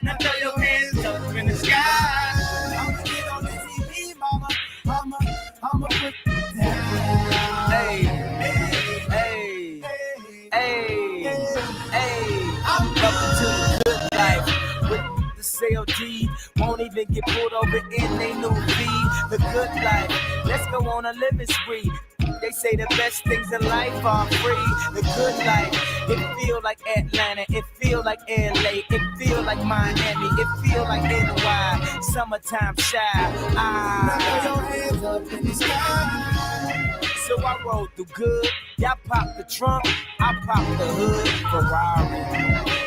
Now throw your hands up in the sky. I'ma get on the TV, mama. I'ma put it down. Hey, hey, hey, hey. Welcome to the good life. With the CLG, won't even get pulled over in they new V. The good life. Let's go on a living spree. They say the best things in life are free. The good life. It feel like Atlanta. It feel like LA. It feel like Miami. It feel like NY. Summertime shy. Now throw your hands up in the sky. So I roll through good. Y'all pop the trunk. I pop the hood. Ferrari.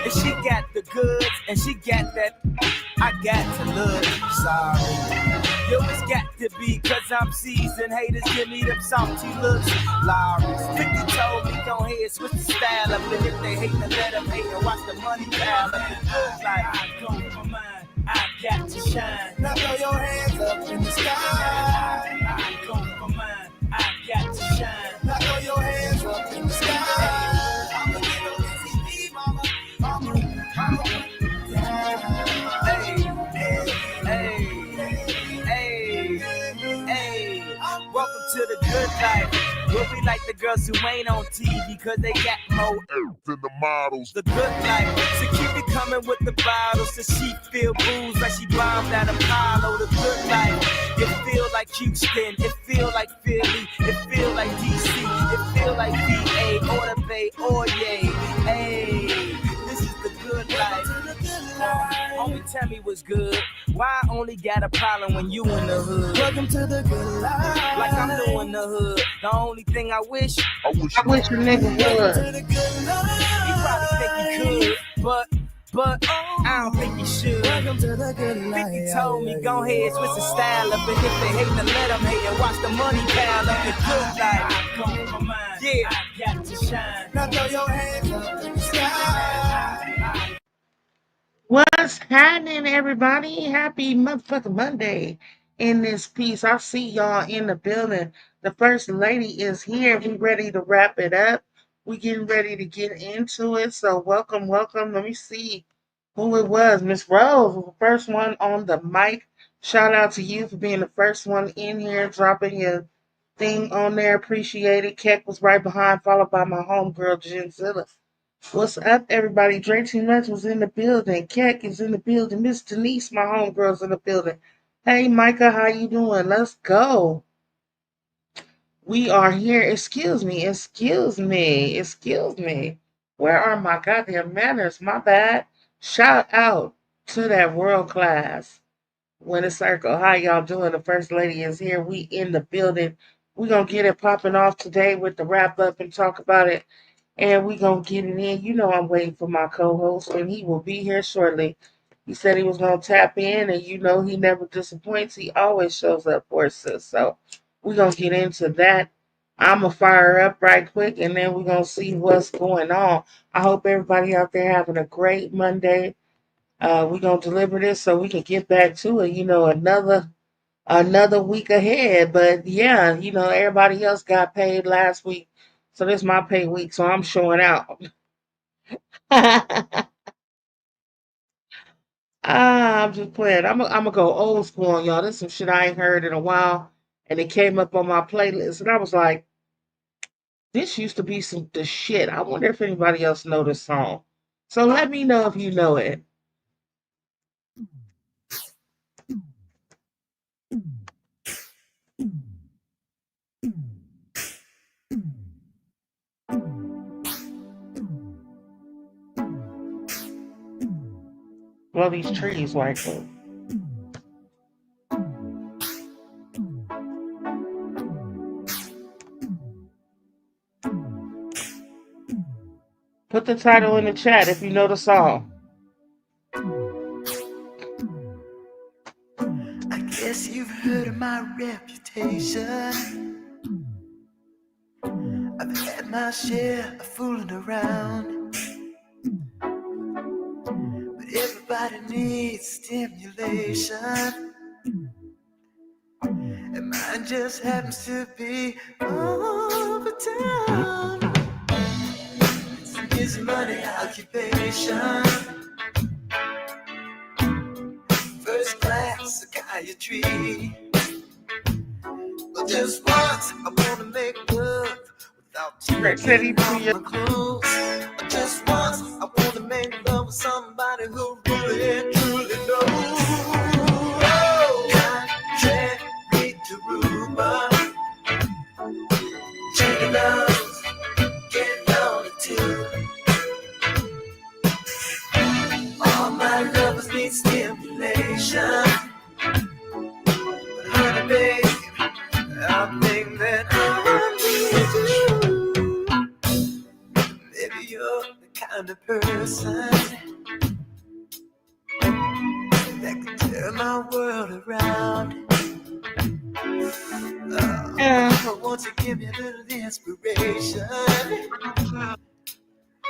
And she got the goods. And she got that. I got to look. Sorry. Yo, it's got to be, cause I'm seasoned. Haters give me them salty looks. Lawry's 50 told me, don't hear, switch the style up. And if they hate, then let them hate and watch the money pile up. It looks like I go for mine, I got to shine. Now throw your hands up in the sky. I go for mine, I got to shine. Now throw your hands up in the sky. I'ma get on the TV, mama. I'ma welcome to the good life. We'll be like the girls who ain't on TV cause they got more than the models. The good life. So keep it coming with the bottles so she feel booze like she bombed at Apollo. The good life. It feel like Houston. It feel like Philly. It feel like DC. It feel like VA or the Bay or yay. Hey, this is the good life. Only tell me what's good. Why I only got a problem when you in the hood? Welcome to the good life. Like I'm doing the hood. The only thing I wish a nigga would. He probably think he could, but I don't think he should. Welcome to the good life. 50 told me, go ahead, switch the style up. And if they hate, then let them hate and watch the money pile up. The good life. I come for mine. Yeah, I got to shine. Now throw your hands up in the sky. What's happening, everybody? Happy motherfucking Monday in this piece. I see y'all in the building. The first lady is here. We ready to wrap it up. We getting ready to get into it. So welcome. Let me see who it was. Miss Rose was the first one on the mic. Shout out to you for being the first one in here, dropping your thing on there. Appreciate it. Keck was right behind, followed by my homegirl, Jenzilla. What's up, everybody? Dre Too Much was in the building. Keck is in the building. Miss Denise, my homegirl's in the building. Hey, Micah, how you doing? Let's go. We are here. Excuse me. Where are my goddamn manners? My bad. Shout out to that world class Winter Circle. How y'all doing? The first lady is here. We in the building. We gonna get it popping off today with the wrap up and talk about it. And we going to get it in. You know I'm waiting for my co-host, and he will be here shortly. He said he was going to tap in, and you know he never disappoints. He always shows up for us. So we're going to get into that. I'm going to fire up right quick, and then we're going to see what's going on. I hope everybody out there having a great Monday. We're going to deliver this so we can get back to it. You know, another week ahead. But, yeah, you know, everybody else got paid last week. So this is my pay week, so I'm showing out. I'm just playing. I'm gonna go old school on y'all. This is some shit I ain't heard in a while, and it came up on my playlist, and I was like, this used to be the shit. I wonder if anybody else know this song. So let me know if you know it. Well, these trees like that. Put the title in the chat if you know the song. I guess you've heard of my reputation. I've had my share of fooling around. Everybody needs stimulation, and mine just happens to be over town. It's an easy money occupation. your tree. But just once, I wanna make love without Kirk said he taking do off your my clothes. But just once, I wanna make love with somebody who really and truly knows. Oh, contrary to rumor, chicken loves get lonely too. All my lovers need stimulation. But honey, babe, I think that I need you. Maybe you're the kind of person that can turn my world around. yeah. But won't you give me a little inspiration?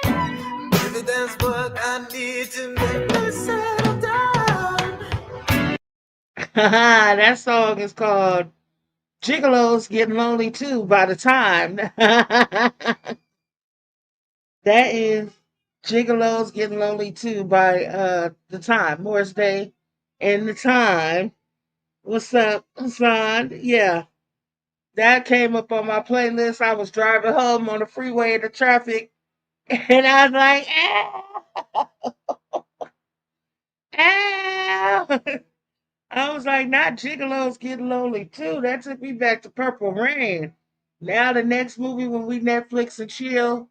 Maybe that's what I need to make me settle down. That song is called Gigolos Getting Lonely Too by the time. That is Gigolos Getting Lonely Too by the time. Morris Day and the time. What's up, Hassan? Yeah. That came up on my playlist. I was driving home on the freeway in the traffic and I was like, ow, ow. I was like, not Gigolos Getting Lonely Too. That took me back to Purple Rain. Now the next movie when we Netflix and chill,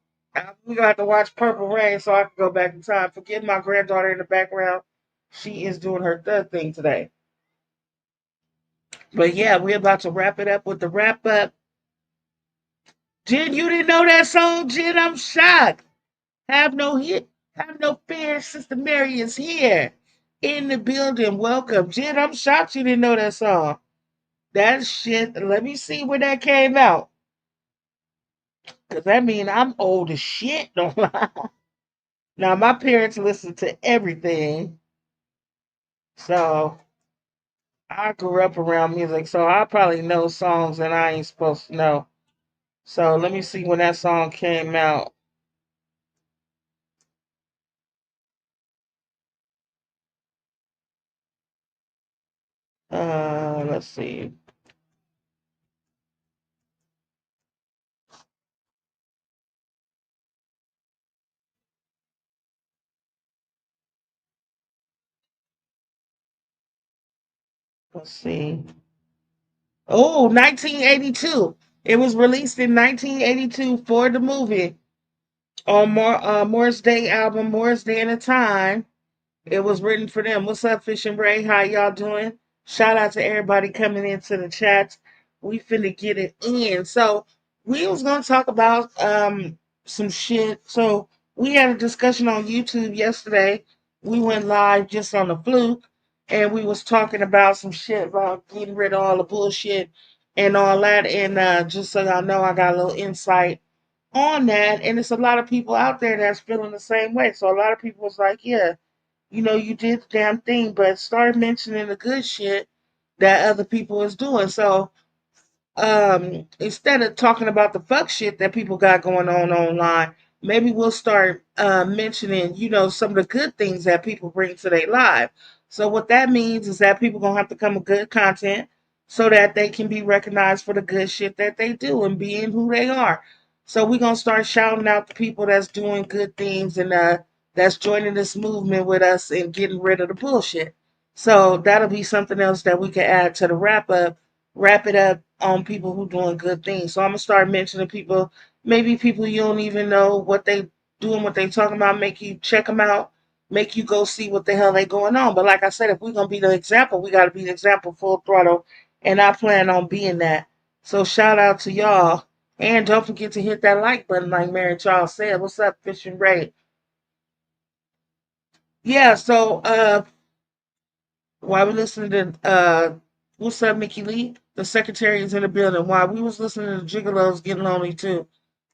we gonna have to watch Purple Rain so I can go back in time. Forget my granddaughter in the background. She is doing her third thing today. But yeah, we're about to wrap it up with the wrap up. Jen, you didn't know that song, Jen? I'm shocked. Have no hit, have no fear. Sister Mary is here in the building. Welcome, Jen. I'm shocked you didn't know that song. That shit. Let me see when that came out, cause that mean I'm old as shit. Don't lie. Now my parents listen to everything, so I grew up around music, so I probably know songs that I ain't supposed to know. So let me see when that song came out. Let's see. Let's see. Oh, 1982. It was released in 1982 for the movie on Morris Day album, Morris Day and a Time. It was written for them. What's up, Fish and Ray? How y'all doing? Shout out to everybody coming into the chats. We finna get it in. So we was gonna talk about some shit. So we had a discussion on YouTube yesterday. We went live just on the fluke, and we was talking about some shit about getting rid of all the bullshit and all that. And just so y'all know, I got a little insight on that. And it's a lot of people out there that's feeling the same way. So a lot of people was like, yeah, you did the damn thing, but start mentioning the good shit that other people is doing. So instead of talking about the fuck shit that people got going on online, maybe we'll start mentioning, some of the good things that people bring to their life. So what that means is that people gonna have to come with good content so that they can be recognized for the good shit that they do and being who they are. So we're gonna start shouting out the people that's doing good things and that's joining this movement with us and getting rid of the bullshit. So that'll be something else that we can add to the wrap it up on people who doing good things. So I'm gonna start mentioning people, maybe people you don't even know what they doing, what they talking about, make you check them out, make you go see what the hell they going on. But like I said, if we're gonna be the example, we gotta be the example full throttle, and I plan on being that. So shout out to y'all. And don't forget to hit that like button, like Mary Charles said. What's up, Fish and Ray? Yeah, so while we listening to what's up, Mickey Lee? The secretary is in the building. While we was listening to Gigolos Getting Lonely too.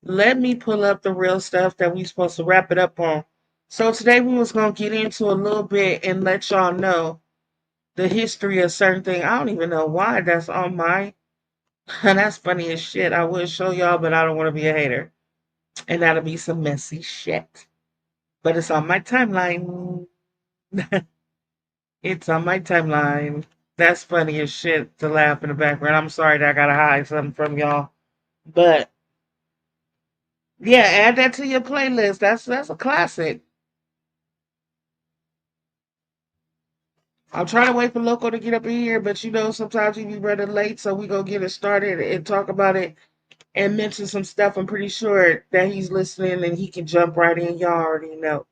Let me pull up the real stuff that we supposed to wrap it up on. So today we was gonna get into a little bit and let y'all know the history of certain things. I don't even know why that's on my and that's funny as shit. I would show y'all, but I don't want to be a hater. And that'll be some messy shit. But it's on my timeline. It's on my timeline. That's funny as shit to laugh in the background. I'm sorry that I gotta hide something from y'all. But yeah, add that to your playlist. That's a classic. I'm trying to wait for Loco to get up in here, but you know, sometimes he be running late, so we gonna get it started and talk about it and mention some stuff. I'm pretty sure that he's listening and he can jump right in. Y'all already know.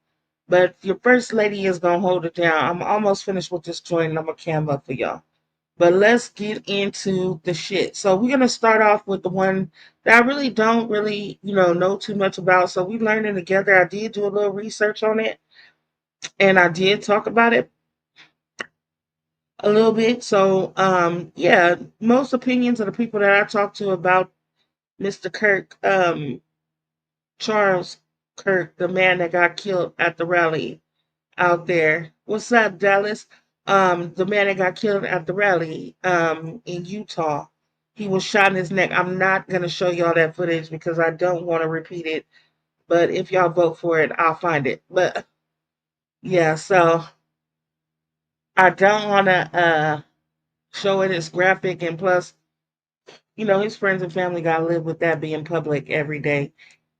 But your first lady is gonna hold it down. I'm almost finished with this joint and I'm gonna cam up for y'all. But let's get into the shit. So we're gonna start off with the one that I really don't really, know too much about. So we learned it together. I did do a little research on it and I did talk about it a little bit. So yeah, most opinions of the people that I talked to about Mr. Kirk, Charles Kirk, the man that got killed at the rally out there. What's up, Dallas? The man that got killed at the rally in Utah. He was shot in his neck. I'm not gonna show y'all that footage because I don't want to repeat it. But if y'all vote for it, I'll find it. But yeah, so I don't wanna show it as graphic, and plus, his friends and family gotta live with that being public every day.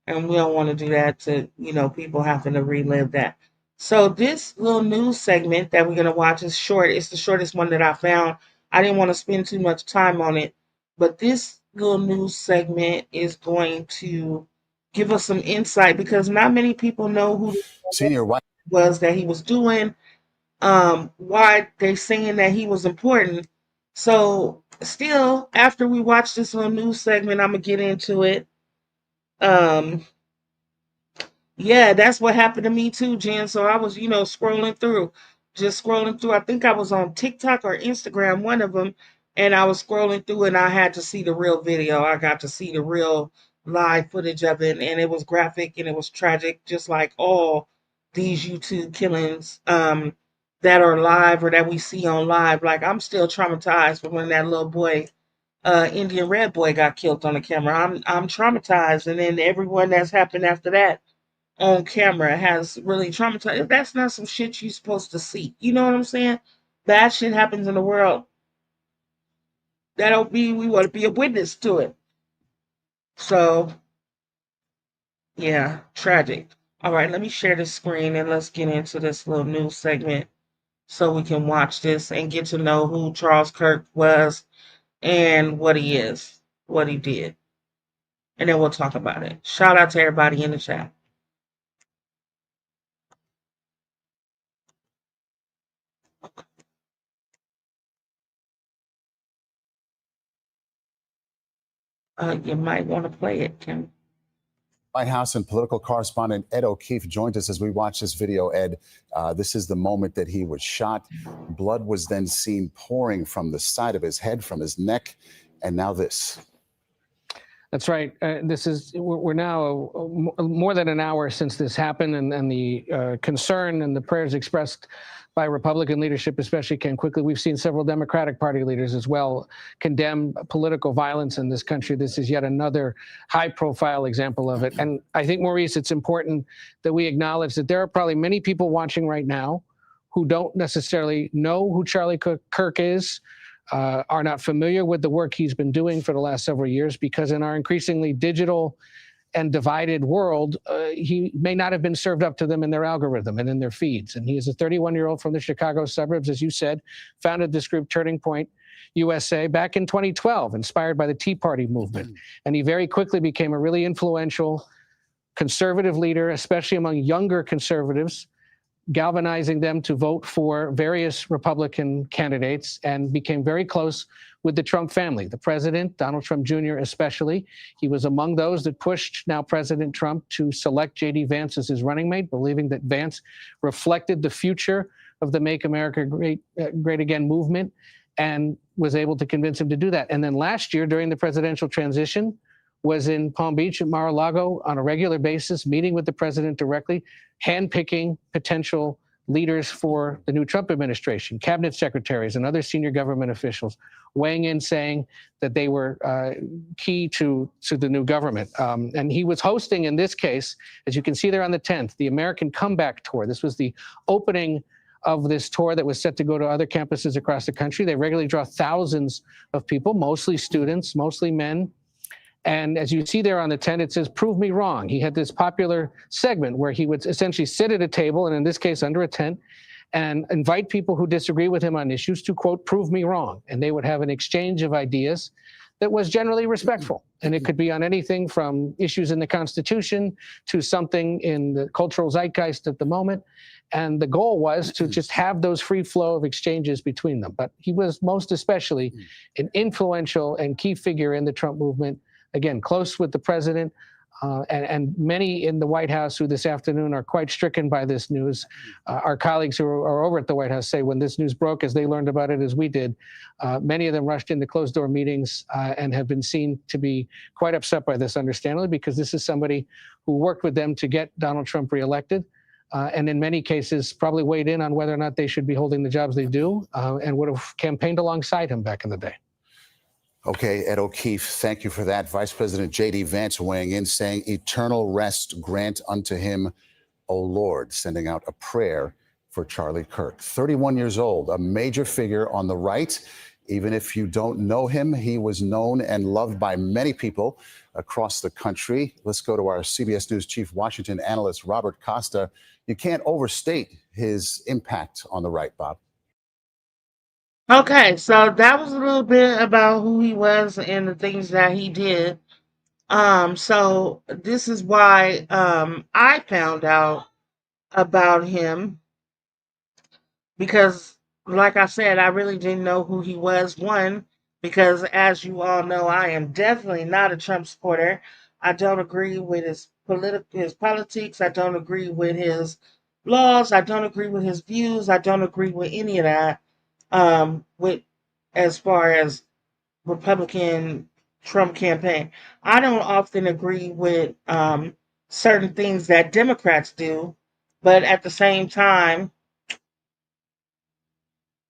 And we don't want to do that to, people having to relive that. So this little news segment that we're going to watch is short. It's the shortest one that I found. I didn't want to spend too much time on it, but this little news segment is going to give us some insight because not many people know who Senior White was that he was doing, why they saying that he was important. So still, after we watch this little news segment, I'm gonna get into it. Um, Yeah, that's what happened to me too, Jen. So I was, scrolling through, just scrolling through. I think I was on TikTok or Instagram, one of them, and I was scrolling through and I had to see the real video. I got to see the real live footage of it, and it was graphic and it was tragic, just like all these YouTube killings that are live or that we see on live. Like I'm still traumatized from when that little boy, Indian Red Boy, got killed on the camera. I'm traumatized, and then everyone that's happened after that on camera has really traumatized. That's not some shit you're supposed to see. You know what I'm saying? Bad shit happens in the world. That don't mean we want to be a witness to it. So, yeah, tragic. All right, let me share the screen and let's get into this little news segment so we can watch this and get to know who Charles Kirk was and what he is, what he did. And then we'll talk about it. Shout out to everybody in the chat. You might want to play it, Kim. White House and political correspondent Ed O'Keefe joined us as we watch this video. Ed, this is the moment that he was shot. Blood was then seen pouring from the side of his head, from his neck, and now this. That's right. We're now more than an hour since this happened, and the concern and the prayers expressed by Republican leadership especially came quickly. We've seen several Democratic Party leaders as well condemn political violence in this country. This is yet another high-profile example of it. And I think, Maurice, it's important that we acknowledge that there are probably many people watching right now who don't necessarily know who Charlie Kirk is, are not familiar with the work he's been doing for the last several years, because in our increasingly digital and divided world, he may not have been served up to them in their algorithm and in their feeds. And he is a 31-year-old from the Chicago suburbs, as you said, founded this group Turning Point USA back in 2012, inspired by the Tea Party movement. And he very quickly became a really influential conservative leader, especially among younger conservatives, galvanizing them to vote for various Republican candidates, and became very close with the Trump family, the president, Donald Trump Jr. especially. He was among those that pushed now President Trump to select J.D. Vance as his running mate, believing that Vance reflected the future of the Make America Great Again movement, and was able to convince him to do that. And then last year, during the presidential transition, was in Palm Beach at Mar-a-Lago on a regular basis, meeting with the president directly, handpicking potential leaders for the new Trump administration, cabinet secretaries and other senior government officials, weighing in, saying that they were key to the new government. And he was hosting, in this case, as you can see there on the 10th, the American Comeback Tour. This was the opening of this tour that was set to go to other campuses across the country. They regularly draw thousands of people, mostly students, mostly men. And as you see there on the tent, it says, "Prove me wrong." He had this popular segment where he would essentially sit at a table, and in this case, under a tent, and invite people who disagree with him on issues to, quote, "prove me wrong." And they would have an exchange of ideas that was generally respectful. And it could be on anything from issues in the Constitution to something in the cultural zeitgeist at the moment. And the goal was to just have those free flow of exchanges between them. But he was most especially an influential and key figure in the Trump movement. Again, close with the president, and many in the White House who this afternoon are quite stricken by this news. Our colleagues who are over at the White House say when this news broke, as they learned about it as we did, many of them rushed into closed-door meetings and have been seen to be quite upset by this, understandably, because this is somebody who worked with them to get Donald Trump reelected, and in many cases probably weighed in on whether or not they should be holding the jobs they do, and would have campaigned alongside him back in the day. Okay, Ed O'Keefe, thank you for that. Vice President J.D. Vance weighing in, saying, "Eternal rest grant unto him, O Lord," sending out a prayer for Charlie Kirk. 31 years old, a major figure on the right. Even if you don't know him, he was known and loved by many people across the country. Let's go to our CBS News Chief Washington analyst, Robert Costa. You can't overstate his impact on the right, Bob. Okay, so that was a little bit about who he was and the things that he did. So this is why I found out about him, because like I said, I really didn't know who he was. One, because as you all know, I am definitely not a Trump supporter. I don't agree with his politics. I don't agree with his laws. I don't agree with his views. I don't agree with any of that. With as far as Republican Trump campaign, I don't often agree with certain things that Democrats do, but at the same time,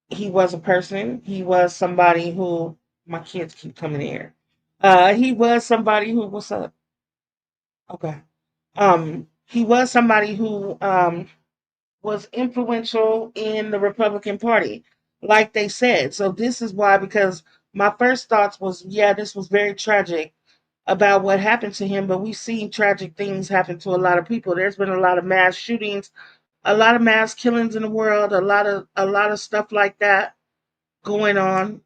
he was a person. He was somebody who, my kids keep coming here. He was somebody who, what's up? Okay. He was somebody who was influential in the Republican Party, like they said. So this is why, because my first thoughts was, yeah, this was very tragic about what happened to him, but we've seen tragic things happen to a lot of people. There's been a lot of mass shootings, a lot of mass killings in the world, a lot of stuff like that going on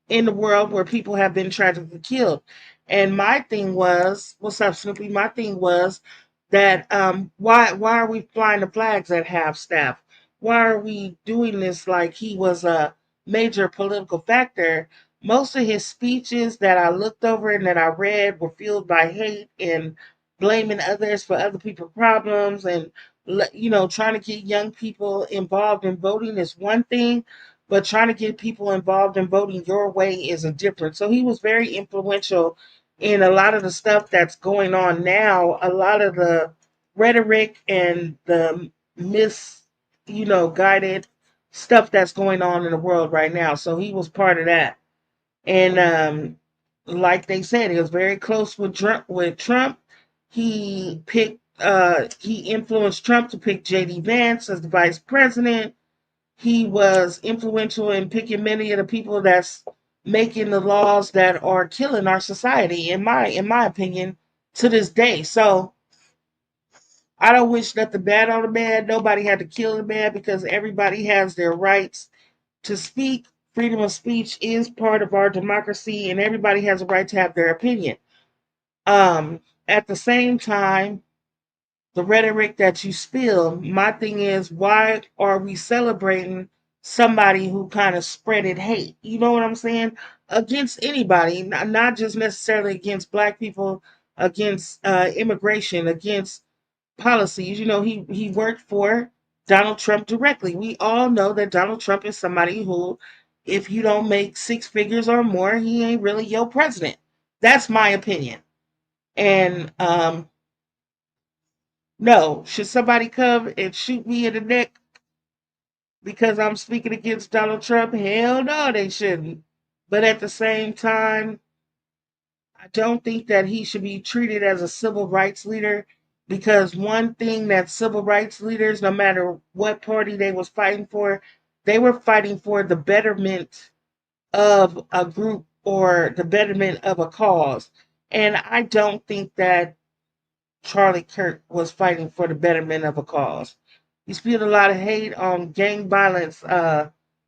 in the world where people have been tragically killed. And my thing was, what's up, Snoopy? My thing was that why are we flying the flags at half staff? Why are we doing this like he was a major political factor? Most of his speeches that I looked over and that I read were fueled by hate and blaming others for other people's problems, and trying to get young people involved in voting is one thing, but trying to get people involved in voting your way is a different. So he was very influential in a lot of the stuff that's going on now, a lot of the rhetoric and the guided stuff that's going on in the world right now. So he was part of that. And like they said, he was very close with Trump. He influenced Trump to pick J.D. Vance as the vice president. He was influential in picking many of the people that's making the laws that are killing our society, in my opinion, to this day. So I don't wish nothing bad on the man. Nobody had to kill the man, because everybody has their rights to speak. Freedom of speech is part of our democracy, and everybody has a right to have their opinion. At the same time, the rhetoric that you spill, my thing is, why are we celebrating somebody who kind of spreaded hate? You know what I'm saying? Against anybody, not just necessarily against black people, against immigration, against policies. He worked for Donald Trump directly. We all know that Donald Trump is somebody who, if you don't make six figures or more, he ain't really your president. That's my opinion. And no, should somebody come and shoot me in the neck because I'm speaking against Donald Trump? Hell no, they shouldn't. But at the same time, I don't think that he should be treated as a civil rights leader. Because one thing that civil rights leaders, no matter what party they was fighting for, they were fighting for the betterment of a group or the betterment of a cause. And I don't think that Charlie Kirk was fighting for the betterment of a cause. He spewed a lot of hate on gang violence.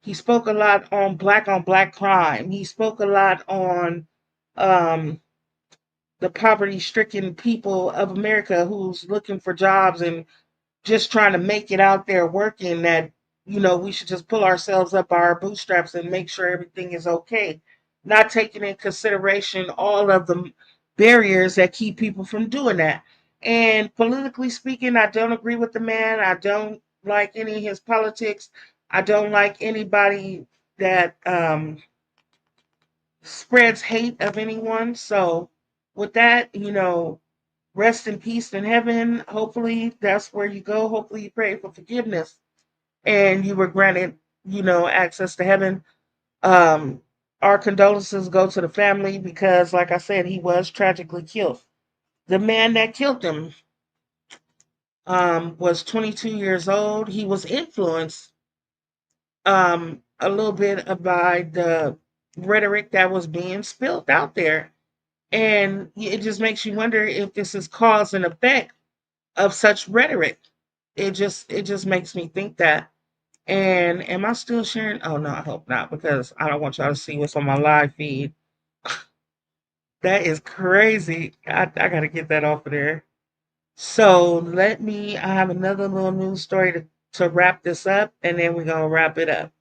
He spoke a lot on black crime. He spoke a lot on um, the poverty stricken people of America who's looking for jobs and just trying to make it out there working, that, we should just pull ourselves up by our bootstraps and make sure everything is okay. Not taking in consideration all of the barriers that keep people from doing that. And politically speaking, I don't agree with the man. I don't like any of his politics. I don't like anybody that spreads hate of anyone. So, with that, rest in peace in heaven. Hopefully, that's where you go. Hopefully, you pray for forgiveness and you were granted, access to heaven. Our condolences go to the family because, like I said, he was tragically killed. The man that killed him was 22 years old. He was influenced a little bit by the rhetoric that was being spilled out there. And it just makes you wonder if this is cause and effect of such rhetoric. It just makes me think that. And am I still sharing? Oh no, I hope not, because I don't want y'all to see what's on my live feed. That is crazy. I gotta get that off of there. So I have another little news story to wrap this up, and then we're gonna wrap it up.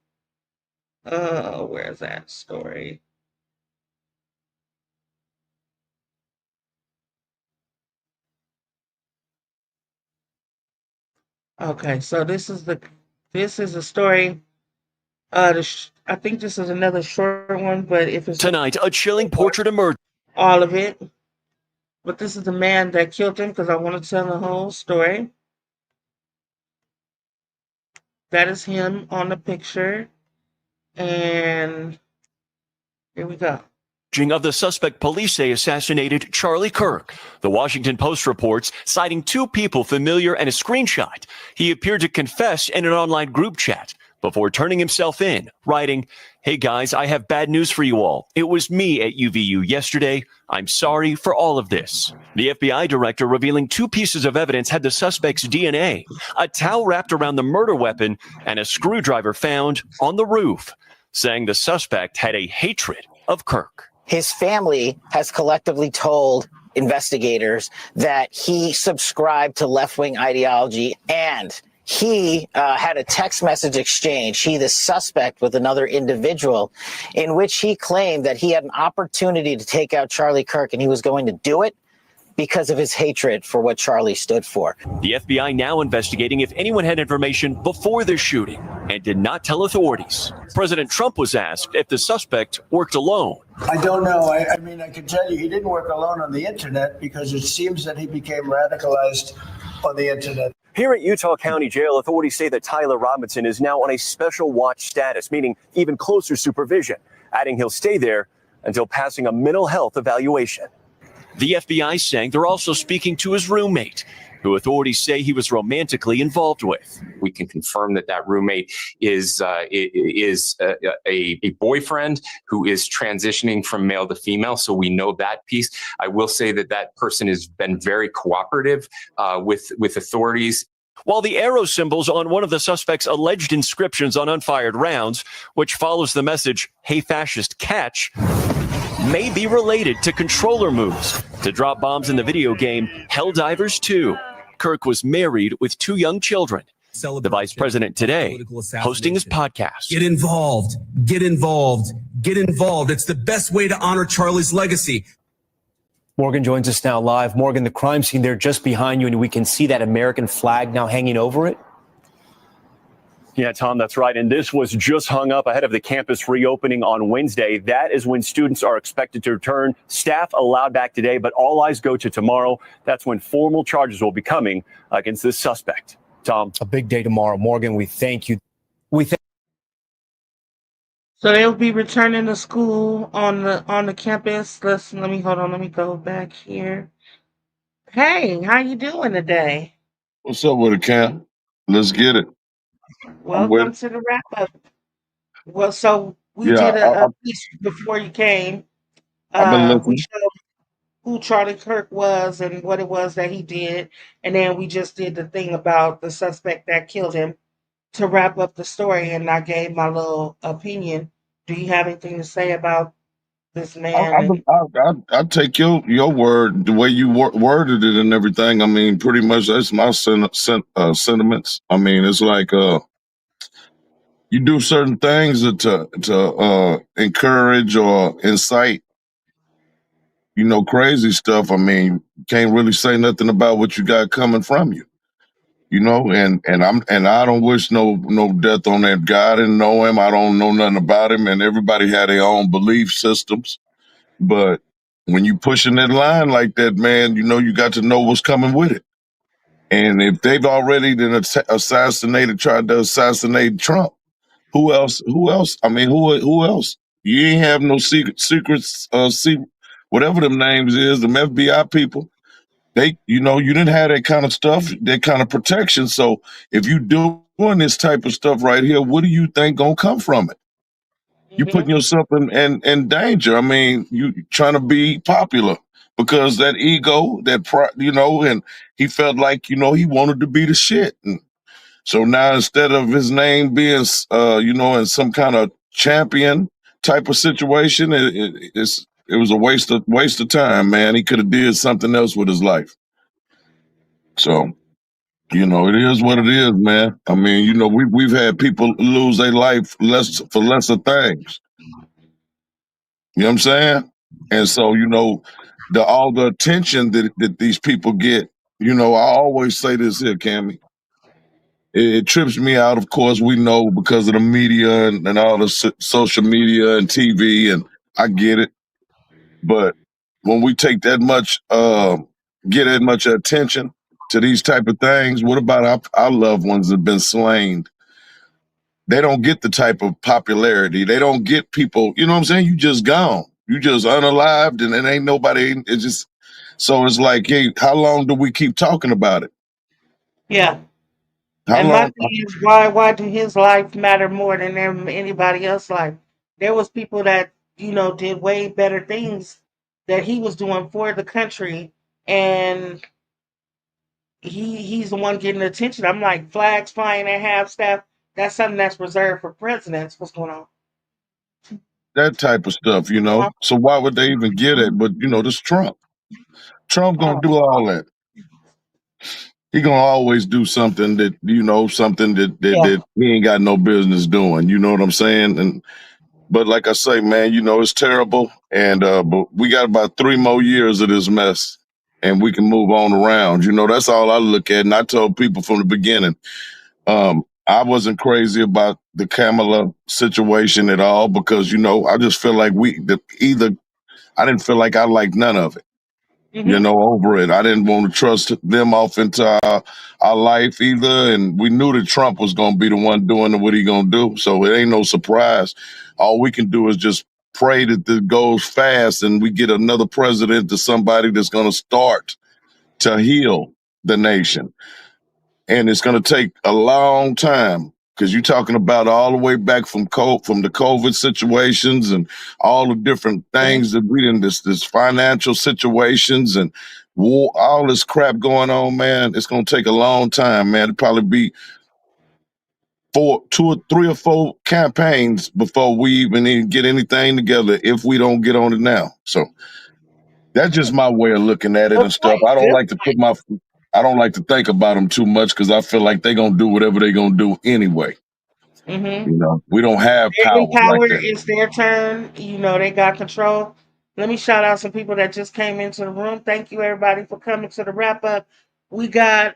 Where's that story? Okay, so this is a story. I think this is another short one, but if it's Tonight, a chilling portrait emerged. all of it, but this is the man that killed him because I want to tell the whole story. That is him on the picture, and here we go. Of the suspect police say assassinated Charlie Kirk. The Washington Post reports, citing two people familiar and a screenshot. He appeared to confess in an online group chat before turning himself in, writing, "Hey guys, I have bad news for you all. It was me at UVU yesterday. I'm sorry for all of this." The FBI director revealing two pieces of evidence had the suspect's DNA, a towel wrapped around the murder weapon, and a screwdriver found on the roof, saying the suspect had a hatred of Kirk. His family has collectively told investigators that he subscribed to left-wing ideology, and he had a text message exchange, he, the suspect, with another individual, in which he claimed that he had an opportunity to take out Charlie Kirk, and he was going to do it because of his hatred for what Charlie stood for. The FBI now investigating if anyone had information before the shooting and did not tell authorities. President Trump was asked if the suspect worked alone. I don't know. I mean, I can tell you he didn't work alone on the internet, because it seems that he became radicalized on the internet. Here at Utah County Jail, authorities say that Tyler Robinson is now on a special watch status, meaning even closer supervision, adding he'll stay there until passing a mental health evaluation. The FBI saying they're also speaking to his roommate, who authorities say he was romantically involved with. We can confirm that that roommate is a boyfriend who is transitioning from male to female. So we know that piece. I will say that that person has been very cooperative with authorities. While the arrow symbols on one of the suspect's alleged inscriptions on unfired rounds, which follows the message, "Hey fascist, catch," may be related to controller moves to drop bombs in the video game Helldivers 2. Kirk was married with two young children. The vice president today hosting his podcast. Get involved, get involved, get involved. It's the best way to honor Charlie's legacy. Morgan joins us now live. Morgan, the crime scene there just behind you, and we can see that American flag now hanging over it. Yeah, Tom, that's right. And this was just hung up ahead of the campus reopening on Wednesday. That is when students are expected to return. Staff allowed back today, but all eyes go to tomorrow. That's when formal charges will be coming against this suspect. Tom. A big day tomorrow. Morgan, we thank you. So they'll be returning to school on the campus. Let me go back here. Hey, how you doing today? What's up with it, Cam? Let's get it. I'm with Welcome it. to the wrap up. Well, so we Yeah, did a piece before you came. I've been We listening. showed who Charlie Kirk was and what it was that he did, and then we just did the thing about the suspect that killed him to wrap up the story. And I gave my little opinion. Do you have anything to say about this man? And I take your word, the way you worded it and everything. I mean, pretty much that's my sentiments. I mean, it's like you do certain things to encourage or incite, crazy stuff. I mean, you can't really say nothing about what you got coming from you. And I don't wish no death on that guy. I didn't know him. I don't know nothing about him, and everybody had their own belief systems. But when you pushing that line like that, man, you got to know what's coming with it. And if they've already then tried to assassinate Trump, who else? Who else? I mean, who else? You ain't have no secrets, whatever them names is, them FBI people. You didn't have that kind of stuff, that kind of protection. So if you doing this type of stuff right here, what do you think gonna come from it? You're putting yourself in danger. I mean, you trying to be popular because that ego, that pride, and he felt like, he wanted to be the shit. And so now instead of his name being, in some kind of champion type of situation, it was a waste of time, man. He could have did something else with his life. So, it is what it is, man. I mean, we've had people lose their life for lesser things. You know what I'm saying? And so, all the attention that these people get, I always say this here, Cammy. It trips me out, of course, we know because of the media and all the social media and TV, and I get it. But when we take that much, get that much attention to these type of things, what about our loved ones that have been slain? They don't get the type of popularity. They don't get people, you know what I'm saying? You just gone. You just unalived and it ain't nobody. It's just, so it's like, hey, how long do we keep talking about it? yeah. How And my long? thing is, why do his life matter more than anybody else's life? There was people that did way better things that he was doing for the country, and he's the one getting attention. I'm like, flags flying at half staff. That's something that's reserved for presidents. What's going on? That type of stuff, So why would they even get it? But, this Trump. Trump gonna Oh, do all that. He gonna always do something that, something yeah. that he ain't got no business doing. You know what I'm saying? But like I say, man, it's terrible. And but we got about 3 more years of this mess, and we can move on around. That's all I look at. And I told people from the beginning, I wasn't crazy about the Kamala situation at all because I just feel like I didn't feel like I liked none of it. Over it. I didn't want to trust them off into our life either. And we knew that Trump was going to be the one doing what he going to do. So it ain't no surprise. All we can do is just pray that this goes fast and we get another president to somebody that's going to start to heal the nation. And it's going to take a long time because you're talking about all the way back from the COVID situations and all the different things that we in this financial situations and war, all this crap going on, man. It's going to take a long time, man. It'll probably be 3 or 4 campaigns before we even get anything together if we don't get on it now. So that's just my way of looking at it Good and stuff. point. Good. I don't like to think about them too much because I feel like they're gonna do whatever they're gonna do anyway. Mm-hmm. We don't have They're in power like power. that. It's their turn. They got control. Let me shout out some people that just came into the room. Thank you, everybody, for coming to the wrap up. We got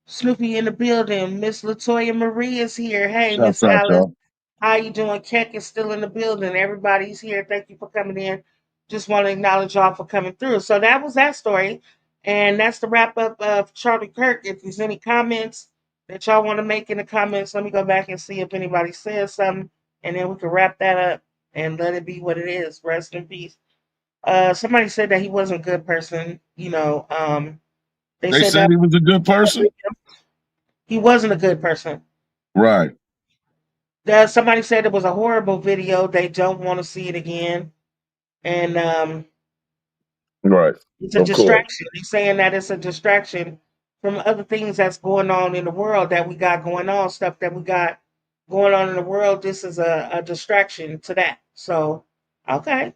Snoopy in the building. Miss Latoya Marie is here. Hey, Shouts Miss out, Alice. y'all. How you doing? Keck is still in the building. Everybody's here. Thank you for coming in. Just want to acknowledge y'all for coming through. So that was that story. And that's the wrap up of Charlie Kirk. If there's any comments that y'all want to make in the comments, let me go back and see if anybody says something. And then we can wrap that up and let it be what it is. Rest in peace. Somebody said that he wasn't a good person. They They said said that he was a good person. he wasn't a good person. Right. Somebody said it was a horrible video. They don't want to see it again, and Right. it's a Of course. distraction. They're saying that it's a distraction from other things that's going on in the world that we got going on, stuff that we got going on in the world. This is a distraction to that. So, okay,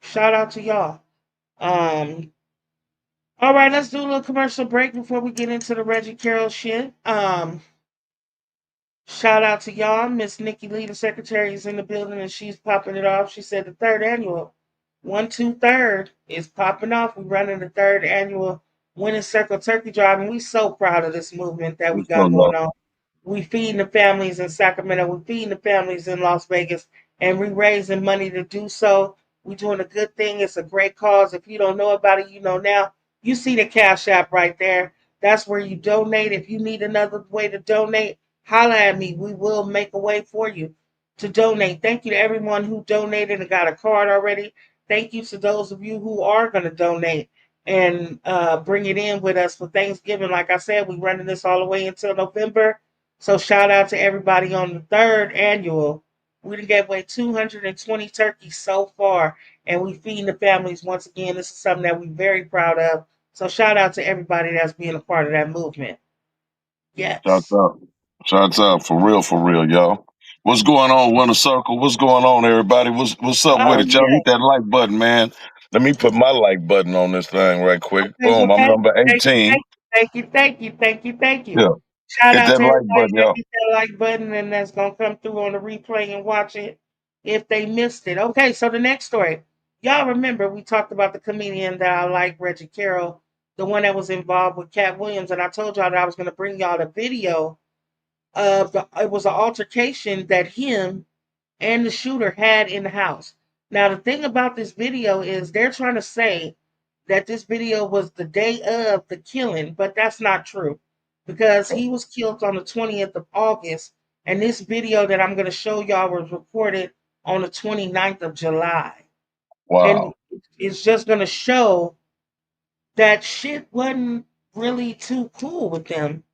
shout out to y'all. Um, all right, let's do a little commercial break before we get into the Reggie Carroll shit. Shout out to y'all. Miss Nikki Lee, the secretary, is in the building and she's popping it off. She said the third annual 1-2-3rd is popping off. We're running the third annual Winning Circle Turkey Drive, and we so proud of this movement that we It's so got low. going on. We feeding the families in Sacramento. We feeding the families in Las Vegas, and we raising money to do so. We doing a good thing. It's a great cause. If you don't know about it, you know now. You see the Cash App right there. That's where you donate. If you need another way to donate, holla at me. We will make a way for you to donate. Thank you to everyone who donated and got a card already. Thank you to those of you who are going to donate and bring it in with us for Thanksgiving. Like I said, we're running this all the way until November. So shout out to everybody on the third annual. We done gave away 220 turkeys so far, and we feeding the families once again. This is something that we're very proud of. So shout out to everybody that's being a part of that movement. Shouts Yes. out. Shouts out for real, y'all. What's going on, Winter Circle? What's going on, everybody? What's up with Oh it? Y'all yeah. hit that like button, man. Let me put my like button on this thing right quick. Okay, well, Boom. I'm number thank you, 18. thank you. Yeah. Shout Hit out that to like everybody button, that y'all. hit that like button and that's gonna come through on the replay and watch it if they missed it. Okay, so the next story. Y'all remember we talked about the comedian that I like, Reggie Carroll, the one that was involved with Cat Williams, and I told y'all that I was gonna bring y'all the video of it was an altercation that him and the shooter had in the house. Now, the thing about this video is they're trying to say that this video was the day of the killing, but that's not true because he was killed on the 20th of August, and this video that I'm going to show y'all was recorded on the 29th of July. And Wow. it's just going to show that shit wasn't really too cool with them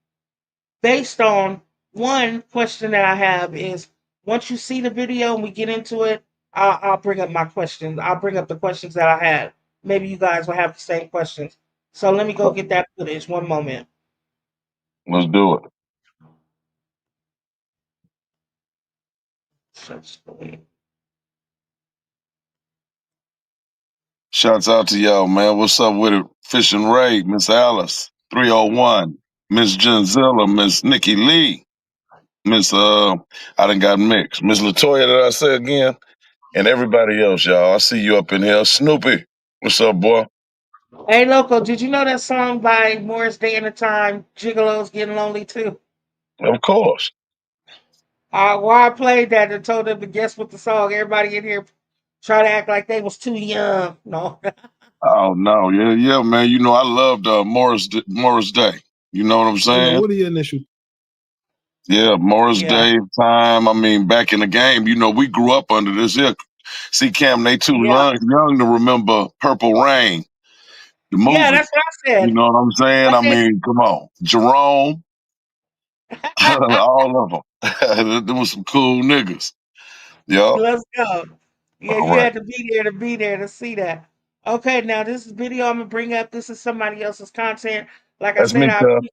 based on one question that I have is once you see the video and we get into it, I'll bring up my questions. I'll bring up the questions that I had. Maybe you guys will have the same questions. So let me go get that footage. One moment. Let's do it. Shouts out to y'all, man. What's up with it? Fish and Ray, Miss Alice, 301, Miss Genzilla, Miss Nikki Lee, Miss I done got mixed. Miss Latoya, did I say again? And everybody else, y'all. I see you up in here. Snoopy, what's up, boy? Hey, Loco, did you know that song by Morris Day and the Time, Gigolos Getting Lonely Too? Of course. While I played that and told them to guess what the song, everybody in here try to act like they was too young. No. Oh no, yeah, man. You know I loved Morris Day. You know what I'm saying? What are your initials? Yeah, Morris Yeah. Day time. I mean, back in the game, you know, we grew up under this here. See, Cam, they too Yeah. young to remember Purple Rain, the Yeah, movie. that's what I You said. know what I'm saying? But I mean, come on, Jerome, all of them. There was some cool niggas. Yup. let's go. Yeah, All you right. had to be there to see that. Okay, now this video I'm gonna bring up. This is somebody else's content. Like I That's said, me, cuz.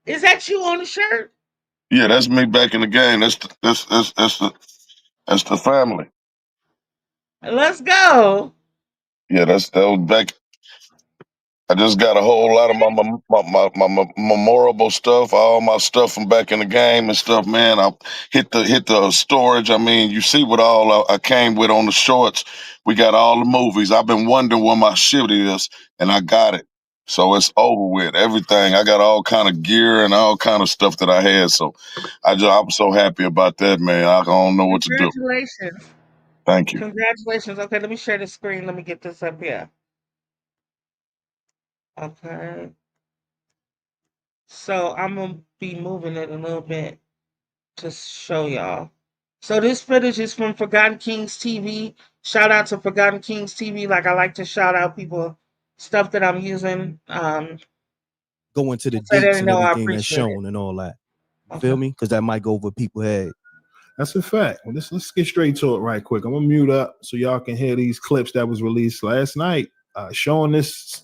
is that you on the shirt? Yeah, that's me back in the game. That's the family. Let's go. Yeah, that was back. I just got a whole lot of my memorable stuff, all my stuff from back in the game and stuff, man. I hit the storage. I mean, you see what all I came with on the shorts. We got all the movies. I've been wondering where my shit is, and I got it. So it's over with. Everything. I got all kind of gear and all kind of stuff that I had. So I'm so happy about that, man. I don't know what to do. Congratulations. Thank you. Congratulations. Okay, let me share the screen. Let me get this up here. Okay. So I'm gonna be moving it a little bit to show y'all. So this footage is from Forgotten Kings TV. Shout out to Forgotten Kings TV. Like I like to shout out people stuff that I'm using. Go into the So they deets and know I everything that's appreciate it. shown and all that. You feel me? Because that might go over people's head. That's a fact. Well, let's get straight to it right quick. I'm gonna mute up so y'all can hear these clips that was released last night, showing this,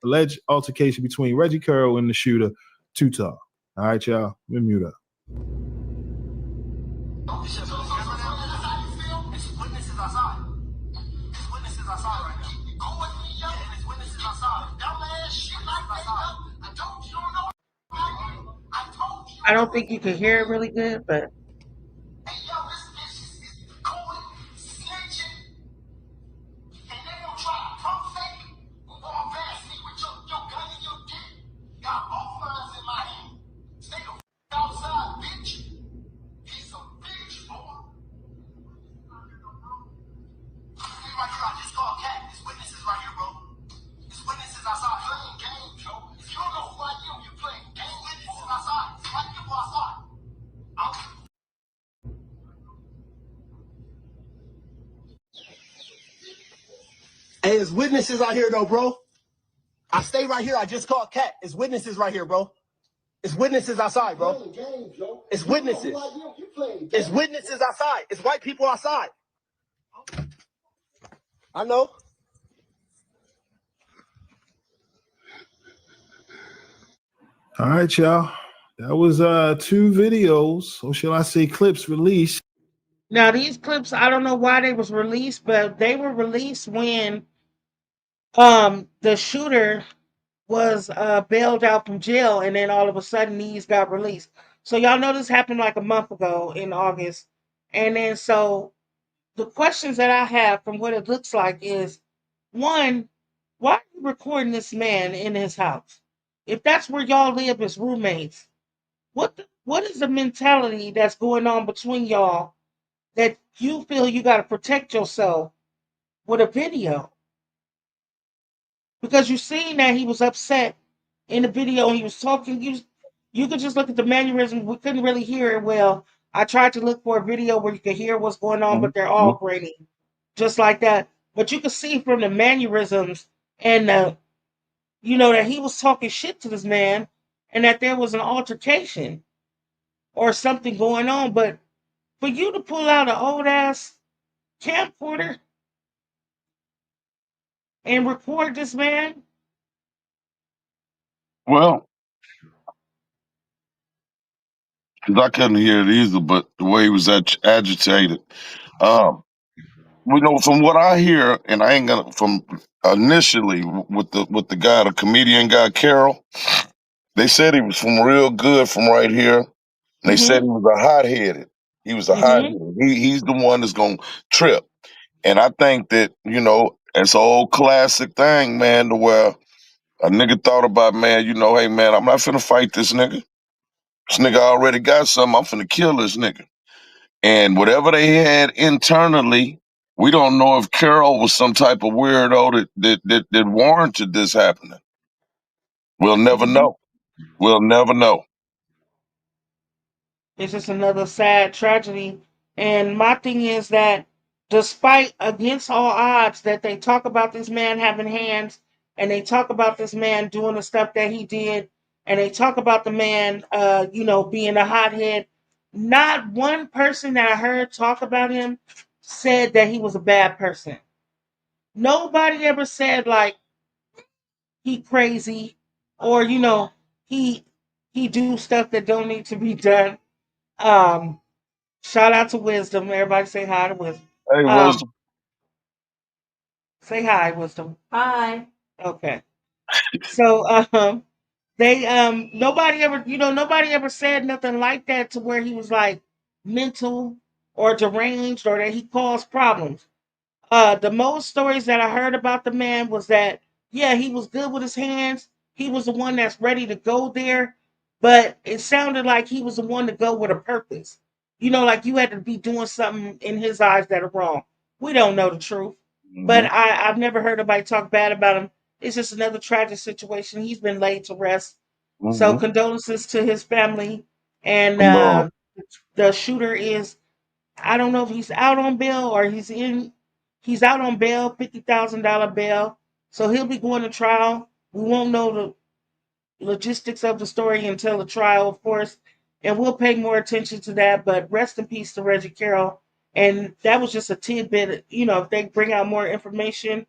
alleged altercation between Reggie Carroll and the shooter, Tutar. All right, y'all. Let me mute up. I don't think you can hear it really good, but Hey, it's witnesses out here, though, bro. I stay right here. I just called Cat. It's witnesses right here, bro. It's witnesses outside, bro. It's witnesses. It's witnesses outside. It's white people outside. I know. All right, y'all. That was 2 videos, or shall I say clips released. now these clips, I don't know why they was released, but they were released when the shooter was bailed out from jail, and then all of a sudden these got released. So y'all know this happened like a month ago in August. And then so the questions that I have from what it looks like is, one, why are you recording this man in his house? If that's where y'all live as roommates, what is the mentality that's going on between y'all that you feel you got to protect yourself with a video? Because you seen that he was upset in the video and he was talking. You could just look at the mannerism. We couldn't really hear it well. I tried to look for a video where you could hear what's going on, but they're all grainy, just like that. But you could see from the mannerisms and that he was talking shit to this man, and that there was an altercation or something going on. But for you to pull out an old ass camcorder and record this man, Well, 'cause I couldn't hear it either, but the way he was agitated. Um, from what I hear, and I ain't gonna from initially with the guy, the comedian guy Carroll, they said he was from real good from right here. And they said he was a hot headed. He was a hot headed. He's the one that's gonna trip. And I think that, it's an old classic thing, man, to where a nigga thought about, man, hey man, I'm not finna fight this nigga. This nigga already got something, I'm finna kill this nigga. And whatever they had internally, we don't know if Carol was some type of weirdo that warranted this happening. We'll never know. We'll never know. it's just another sad tragedy. And my thing is that despite against all odds that they talk about this man having hands, and they talk about this man doing the stuff that he did, and they talk about the man being a hothead, not one person that I heard talk about him said that he was a bad person. Nobody ever said like he crazy, or he do stuff that don't need to be done. Shout out to Wisdom. Everybody say hi to Wisdom. Hey, Wisdom. Say hi, Wisdom. Hi. Okay. So they nobody ever said nothing like that to where he was like mental or deranged or that he caused problems. The most stories that I heard about the man was that, yeah, he was good with his hands. He was the one that's ready to go there, but it sounded like he was the one to go with a purpose. Like you had to be doing something in his eyes that are wrong. We don't know the truth, but I've never heard anybody talk bad about him. It's just another tragic situation. He's been laid to rest. So condolences to his family, and No. the shooter is I don't know if he's out on bail or he's out on bail, $50,000 bail. So he'll be going to trial. We won't know the logistics of the story until the trial, of course, and we'll pay more attention to that. But rest in peace to Reggie Carroll. And that was just a tidbit. If they bring out more information.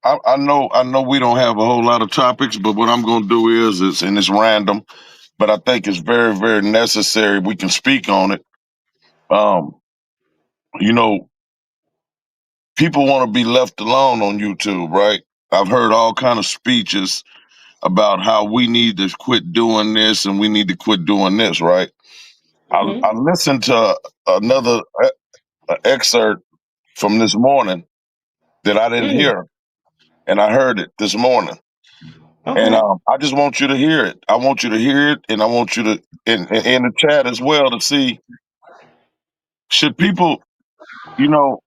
I know we don't have a whole lot of topics, but what I'm going to do is and it's random, but I think it's very, very necessary. We can speak on it. Um, you know, people want to be left alone on YouTube, right? I've heard all kind of speeches about how we need to quit doing this and we need to quit doing this, right? I listened to another excerpt from this morning that I didn't hear, and I heard it this morning. And Okay. I just want you to hear it. I want you to hear it, and I want you to in the chat as well to see should people, you know,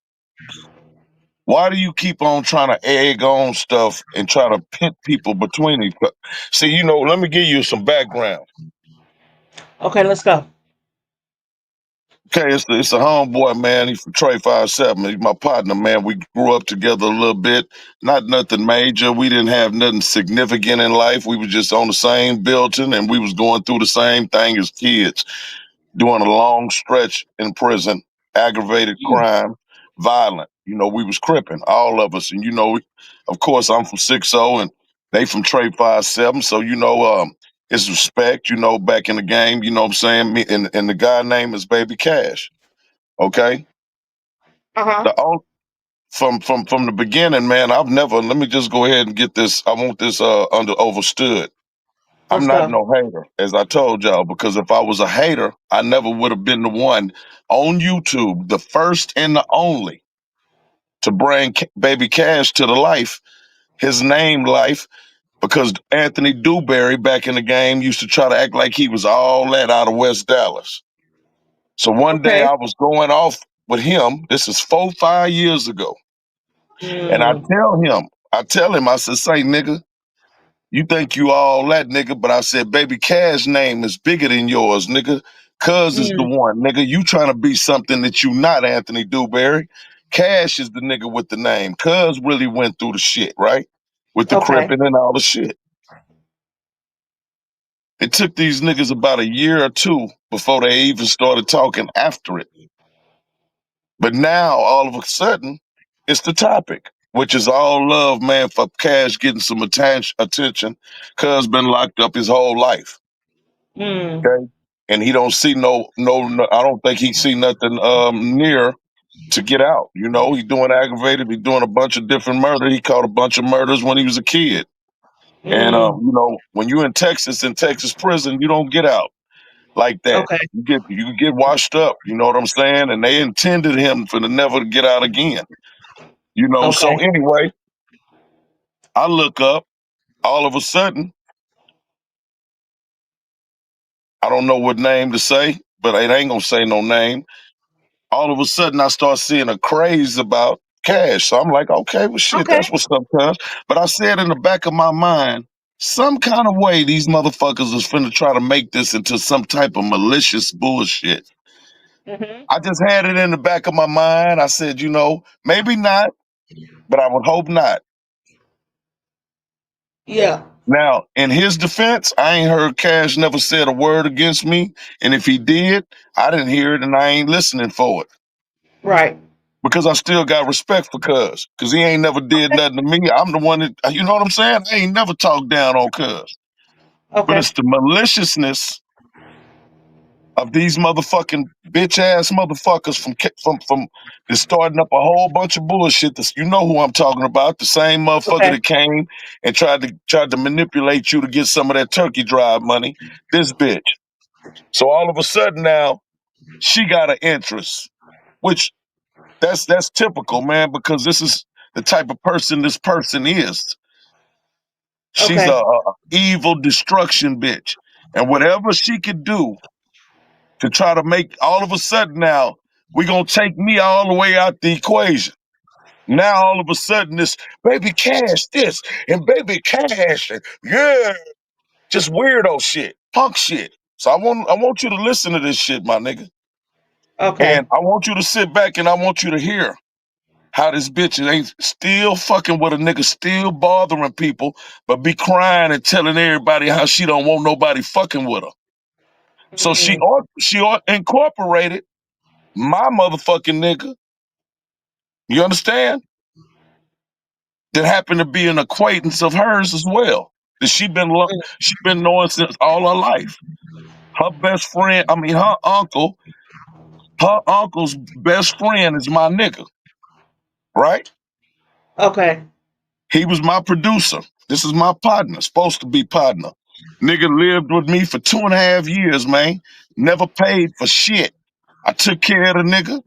why do you keep on trying to egg on stuff and try to pit people between each other? See, let me give you some background. Okay, let's go. Okay, it's a homeboy, man. He's from Trey 57. He's my partner, man. We grew up together a little bit. Not nothing major. We didn't have nothing significant in life. We were just on the same building, and we was going through the same thing as kids. Doing a long stretch in prison, aggravated crime, violent. We was cripping, all of us. And of course, I'm from 6-0 and they from Trey 57. So it's respect. Back in the game. You know what I'm saying? Me and the guy name is Baby Cash. Okay. The old, from the beginning, man. I've never. Let me just go ahead and get this. I want this understood. I'm Let's not go. no hater, as I told y'all, because if I was a hater, I never would have been the one on YouTube, the first and the only to bring Baby Cash to the life, his name life, because Anthony Dewberry back in the game used to try to act like he was all that out of West Dallas. So one day Okay. I was going off with him. This is 4-5 years ago. And I tell him, I said, say, nigga, you think you all that, nigga, but I said, Baby Cash name is bigger than yours, nigga. Cuz is the one, nigga. You trying to be something that you not, Anthony Dewberry. Cash is the nigga with the name. Cuz really went through the shit, right? With the Okay. cripping and all the shit. It took these niggas about a year or two before they even started talking after it. But now, all of a sudden, it's the topic, which is all love, man, for Cash getting some attention. Cuz been locked up his whole life. Okay. And he don't see no, I don't think he see nothing near to get out. He doing aggravated, he doing a bunch of different murder. He caught a bunch of murders when he was a kid. And when you in Texas prison, you don't get out like that. Okay. You get washed up, you know what I'm saying? And they intended him for to never get out again. So Okay. anyway, I look up, all of a sudden, I don't know what name to say, but it ain't gonna say no name. All of a sudden I start seeing a craze about Cash. So I'm like, okay, well, shit, Okay. that's what's up, cuz. But I said in the back of my mind, some kind of way these motherfuckers is finna try to make this into some type of malicious bullshit. I just had it in the back of my mind. I said, maybe not, but I would hope not. Yeah. Now, in his defense, I ain't heard Cash never said a word against me. And if he did, I didn't hear it and I ain't listening for it. Right. Because I still got respect for Cuz. Because he ain't never did nothing to me. I'm the one that, you know what I'm saying? I ain't never talked down on Cuz. But Okay. it's the maliciousness of these motherfucking bitch ass motherfuckers from that's starting up a whole bunch of bullshit. You know who I'm talking about? The same motherfucker Okay. that came and tried to manipulate you to get some of that turkey drive money. This bitch. So all of a sudden now she got an interest, which that's typical, man, because this is the type of person this person is. She's Okay. a evil destruction bitch, and whatever she could do to try to make all of a sudden now we gonna take me all the way out the equation. Now all of a sudden this Baby Cash this and Baby Cash and yeah, just weirdo shit, punk shit. So I want you to listen to this shit, my nigga. Okay. And I want you to sit back and I want you to hear how this bitch ain't still fucking with a nigga, still bothering people, but be crying and telling everybody how she don't want nobody fucking with her. So she incorporated my motherfucking nigga. You understand? That happened to be an acquaintance of hers as well. That she been knowing since all her life. Her best friend, her uncle's best friend is my nigga, right? Okay. He was my producer. This is my partner, supposed to be partner. Nigga lived with me for 2.5 years, man. Never paid for shit. I took care of the nigga.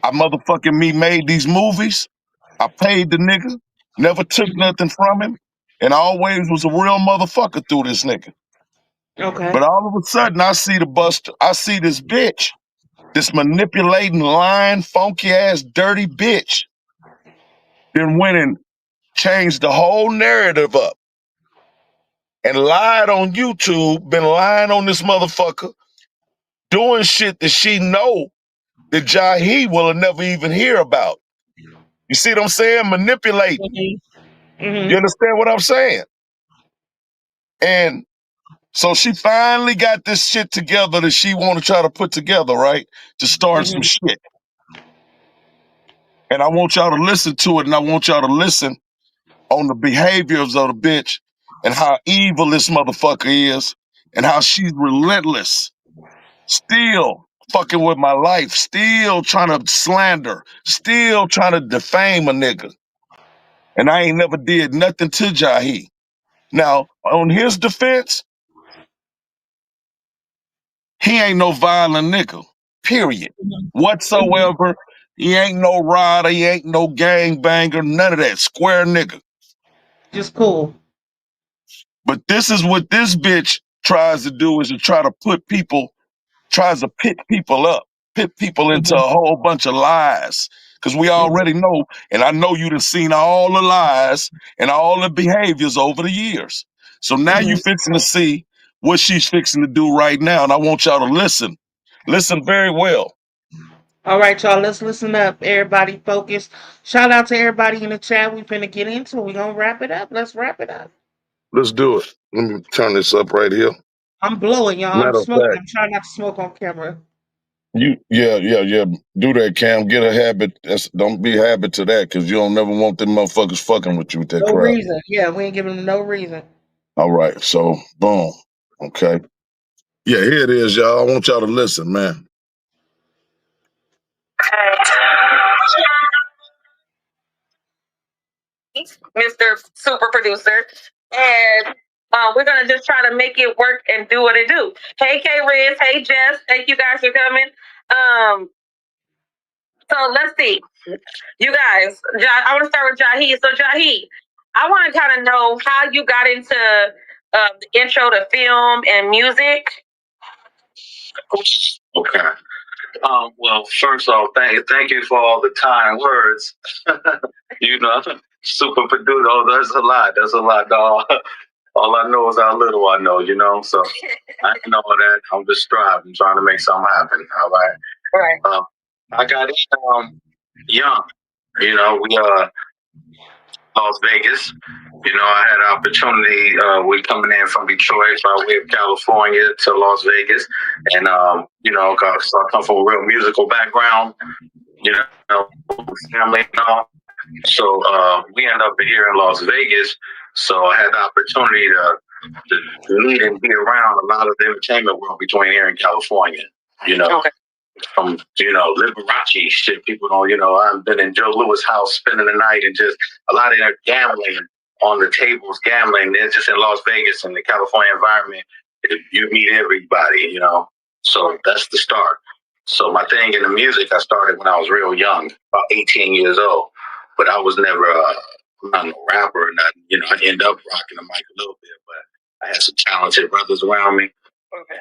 I motherfucking made these movies. I paid the nigga. Never took nothing from him. And always was a real motherfucker through this nigga. Okay. But all of a sudden, I see this bitch, this manipulating, lying, funky ass, dirty bitch, then went and changed the whole narrative up and lied on YouTube, been lying on this motherfucker, doing shit that she know that Jahi will never even hear about. You see what I'm saying? Manipulating. You understand what I'm saying? And so she finally got this shit together that she want to try to put together, right? To start some shit. And I want y'all to listen to it, and I want y'all to listen on the behaviors of the bitch and how evil this motherfucker is and how she's relentless. Still fucking with my life, still trying to slander, still trying to defame a nigga. And I ain't never did nothing to Jahi. Now, on his defense, he ain't no violent nigga, period. Whatsoever. He ain't no rider, he ain't no gangbanger, none of that. Square nigga. Just cool. But this is what this bitch tries to do, is to try to tries to pit people up, pit people into a whole bunch of lies. Because we already know, and I know you done seen all the lies and all the behaviors over the years. So now you fixing to see what she's fixing to do right now, and I want y'all to listen. Listen very well. All right, y'all, let's listen up. Everybody focus. Shout out to everybody in the chat. We finna get into it. We're gonna wrap it up. Let's wrap it up. Let's do it. Let me turn this up right here. I'm blowing, y'all. I'm Matter of smoking. fact, I'm trying not to smoke on camera. yeah. Do that, Cam. Get a habit. Don't be a habit to that, because you don't never want them motherfuckers fucking with you with that No crap. reason. Yeah, we ain't giving them no reason. All right, so boom. Okay. Yeah, here it is, y'all. I want y'all to listen, man. Mr. Super Producer, and we're gonna just try to make it work and do what it do. Hey, K Riz, hey Jess, thank you guys for coming. So let's see, you guys. I want to start with Jahi. So Jahi, I want to kind of know how you got into the intro to film and music. Okay. Well, first off, thank you for all the kind words. You know, super producer. Oh, that's a lot. That's a lot, dog. All I know is how little I know. You know, so I know that. I'm just striving, trying to make something happen. All right. Right. I got in young. You know, we Las Vegas. You know, I had an opportunity. We coming in from Detroit by way of California to Las Vegas, and you know, so I come from a real musical background. You know, family and all. So we end up here in Las Vegas. So I had the opportunity to meet and be around a lot of the entertainment world between here and California. You know. Okay. From, you know, Liberace shit. People don't, you know, I've been in Joe Lewis' house spending the night and just a lot of that gambling on the tables, gambling. It's just in Las Vegas in the California environment, you meet everybody, you know. So that's the start. So my thing in the music, I started when I was real young, about 18 years old. But I was never, I'm not no rapper or nothing. You know, I end up rocking the mic a little bit, but I had some talented brothers around me. Okay.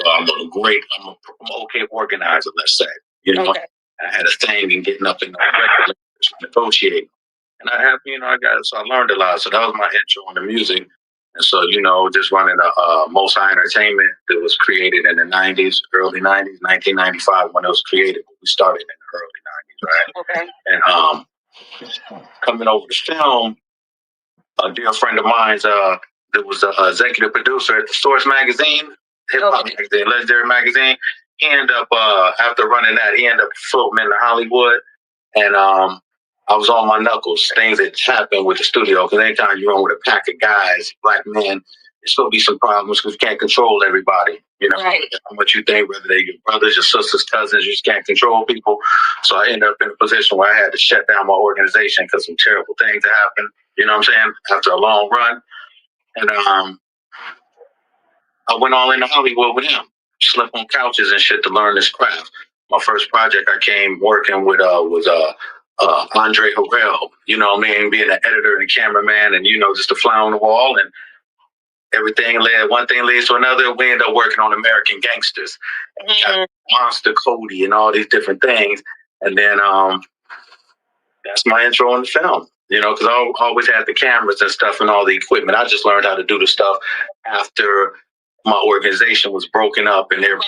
I'm an okay organizer, let's say. You know, okay. I had a thing in getting up in the record negotiating. And I have, you know, so I learned a lot. So that was my intro on the music. And so, just running a Most High Entertainment that was created in the 90s, early 90s, 1995 when it was created. We started in the early 90s, right? Okay. And coming over to film, a dear friend of mine's that was an executive producer at the Source magazine, hip hop magazine, legendary magazine. He ended up after running that, he ended up floating into Hollywood, and I was on my knuckles. Things that happen with the studio because anytime you run with a pack of guys, black men, there's gonna be some problems because you can't control everybody. Right. How much you think, whether they're your brothers, your sisters, cousins, you just can't control people. So I ended up in a position where I had to shut down my organization because some terrible things happened. You know what I'm saying? After a long run, and I went all into Hollywood with him. Slept on couches and shit to learn this craft. My first project I came working with was Andre Harrell. You know what I mean? Being an editor and a cameraman, and just a fly on the wall, and everything led. One thing leads to another. We ended up working on American Gangsters, and we got Monster Cody and all these different things. And then that's my intro in the film. Because I always had the cameras and stuff and all the equipment. I just learned how to do the stuff after my organization was broken up in every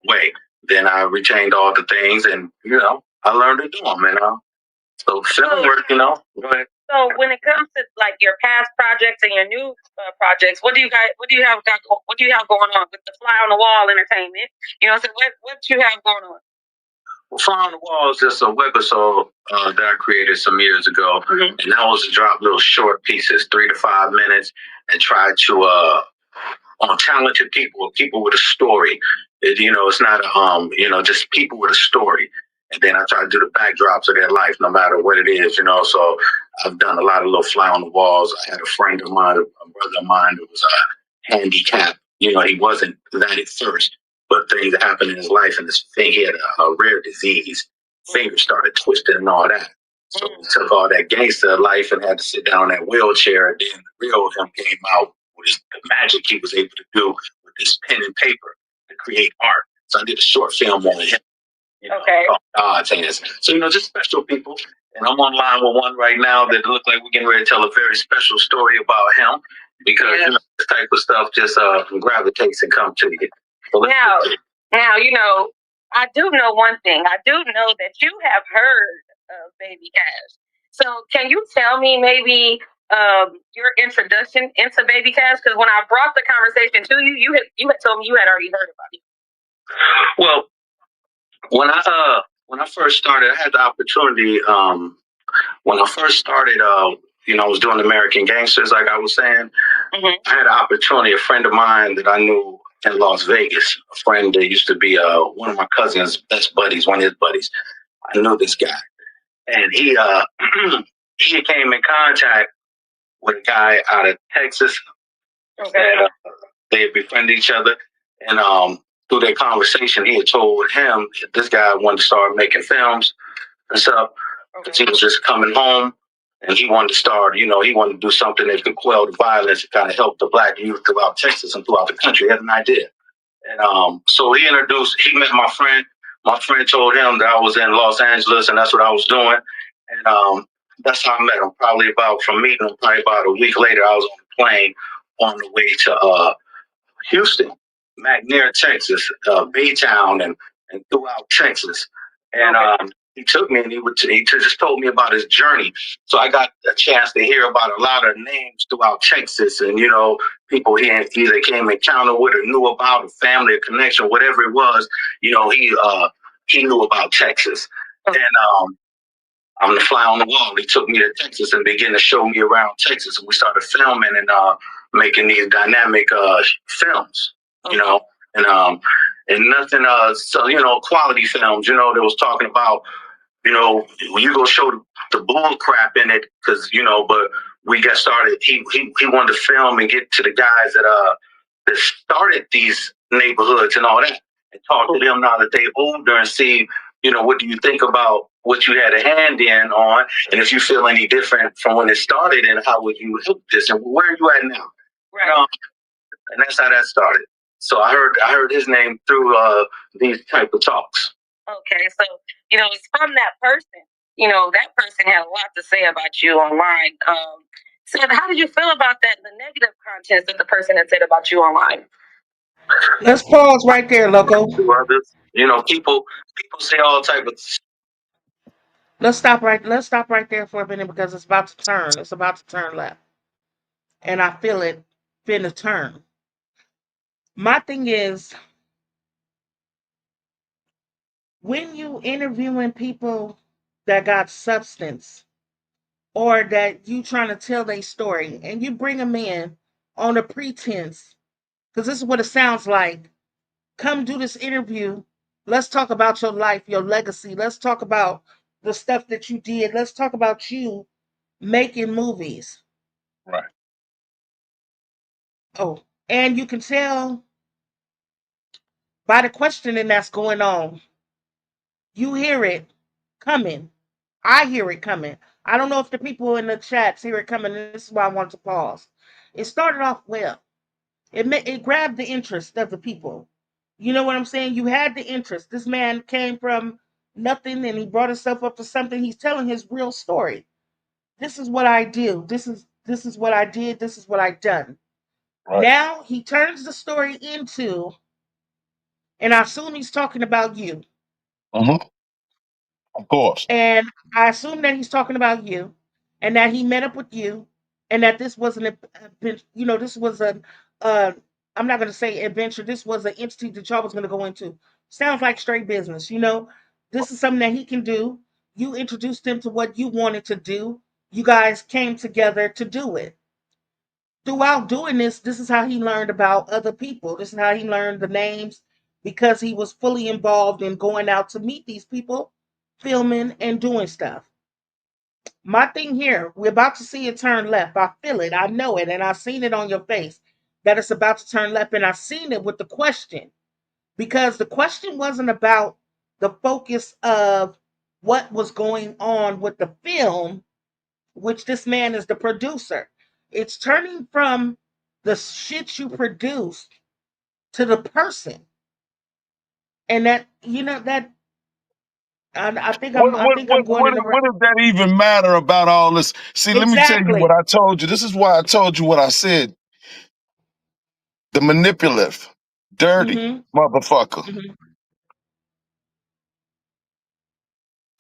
way. Then I retained all the things, and I learned to do them. So film work. Go ahead. So when it comes to like your past projects and your new projects, what do you have going on with the Fly on the Wall entertainment? So what you have going on? Well, Fly on the Wall is just a webisode that I created some years ago, and that was to drop little short pieces, 3 to 5 minutes, and try to on talented people with a story. It's not just people with a story. And then I try to do the backdrops of their life, no matter what it is. So I've done a lot of little fly on the walls. I had a friend of mine, a brother of mine, who was handicapped. He wasn't that at first, but things happened in his life, and he had a rare disease. Fingers started twisting and all that. So he took all that gangster life and had to sit down in that wheelchair. And then the real him came out with the magic he was able to do with this pen and paper to create art. So I did a short film on him. God's hands. So, just special people. And I'm online with one right now that look like we're getting ready to tell a very special story about him because this type of stuff just gravitates and comes to you. So now, I do know one thing. I do know that you have heard of Baby Cash. So can you tell me maybe your introduction into Baby Cash? Because when I brought the conversation to you, you had told me you had already heard about it. Well, when I first started, I had the opportunity. When I first started, I was doing American Gangsters, like I was saying. I had an opportunity. A friend of mine that I knew in Las Vegas, a friend that used to be one of my cousin's best buddies, one of his buddies. I knew this guy, and he he came in contact with a guy out of Texas. And, they had befriended each other, and through their conversation, he had told him that this guy wanted to start making films and stuff. Because he was just coming home, and he wanted to start. He wanted to do something that could quell the violence and kind of help the black youth throughout Texas and throughout the country. He had an idea, and so he met my friend. My friend told him that I was in Los Angeles, and that's what I was doing, and that's how I met him. Probably about a week later, I was on the plane on the way to Houston, McNair, Texas, Baytown, and throughout Texas. And he took me and he just told me about his journey. So I got a chance to hear about a lot of names throughout Texas, and people he either came encounter with or knew about, a family, a connection, whatever it was. He knew about Texas, and I'm the fly on the wall. He took me to Texas and began to show me around Texas, and we started filming and making these dynamic films. And nothing, quality films, that was talking about, you go show the bull crap in it, because, but we got started. He wanted to film and get to the guys that started these neighborhoods and all that, and talk to them now that they're older and see, what do you think about what you had a hand in on, and if you feel any different from when it started, and how would you help this, and where are you at now? Right. And that's how that started. So I heard his name through these type of talks. Okay, so it's from that person. That person had a lot to say about you online. said, how did you feel about that, the negative content that the person had said about you online? Let's pause right there, Loco. You know, people say all type of. Let's stop right there for a minute because it's about to turn. It's about to turn left. And I feel it finna turn. My thing is, when you interviewing people that got substance or that you trying to tell their story and you bring them in on a pretense, because this is what it sounds like. Come do this interview. Let's talk about your life, your legacy. Let's talk about the stuff that you did. Let's talk about you making movies. Right. Oh, and you can tell by the questioning that's going on. You hear it coming. I hear it coming. I don't know if the people in the chats hear it coming. This is why I want to pause. It started off well. It grabbed the interest of the people. You know what I'm saying? You had the interest. This man came from nothing and he brought himself up to something. He's telling his real story. This is what I do. This is what I did. This is what I done. Right. Now he turns the story into, and I assume he's talking about you. Mm-hmm. Of course. And I assume that he's talking about you, and that he met up with you, and that this wasn't this was I'm not going to say adventure. This was an entity that y'all was going to go into. Sounds like straight business. This is something that he can do. You introduced him to what you wanted to do. You guys came together to do it. Throughout doing this is how he learned about other people. This is how he learned the names, because he was fully involved in going out to meet these people, filming and doing stuff. My thing here, we're about to see it turn left. I feel it. I know it. And I've seen it on your face that it's about to turn left. And I've seen it with the question, because the question wasn't about the focus of what was going on with the film, which this man is the producer. It's turning from the shit you produced to the person. And that, that I think What, I what, think what, I'm going what, in the what does that even matter about all this? See, let me tell you Exactly. what I told you. This is why I told you what I said. The manipulative, dirty motherfucker.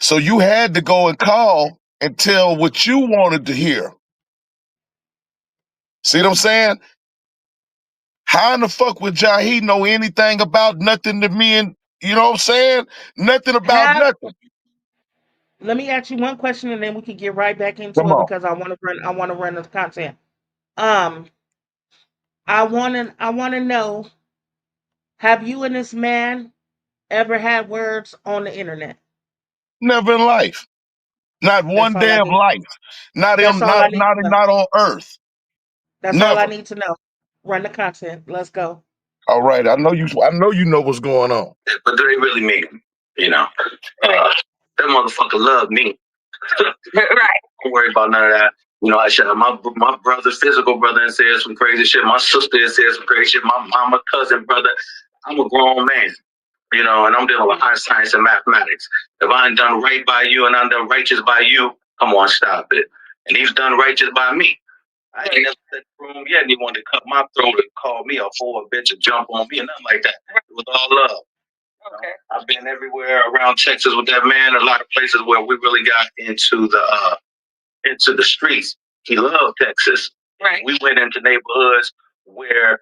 So you had to go and call and tell what you wanted to hear. See what I'm saying? How in the fuck would Jahi know anything about nothing to me? And you know what I'm saying? Nothing about nothing. Let me ask you one question, and then we can get right back into Come it on. because I want to run the content. I want to know, have you and this man ever had words on the internet? Never in life. Not That's one all day I of need. life. Not That's in, all not I need not to know. not on earth. That's all I Never. need to know. Run the content. Let's go. All right. I know you know what's going on. But do they really mean it? You know, that motherfucker love me. Right. Don't worry about none of that. You know, I should my brother's physical brother and said some crazy shit. My sister has said some crazy shit. My mama, cousin, brother. I'm a grown man. You know, and I'm dealing with high science and mathematics. If I ain't done right by you and I'm done righteous by you, come on, stop it. And he's done righteous by me. I ain't never said room yet and he wanted to cut my throat and call me a whore, bitch, and jump on me and nothing like that. It was all love. Okay. I've been everywhere around Texas with that man. A lot of places where we really got into the streets. He loved Texas. Right. We went into neighborhoods where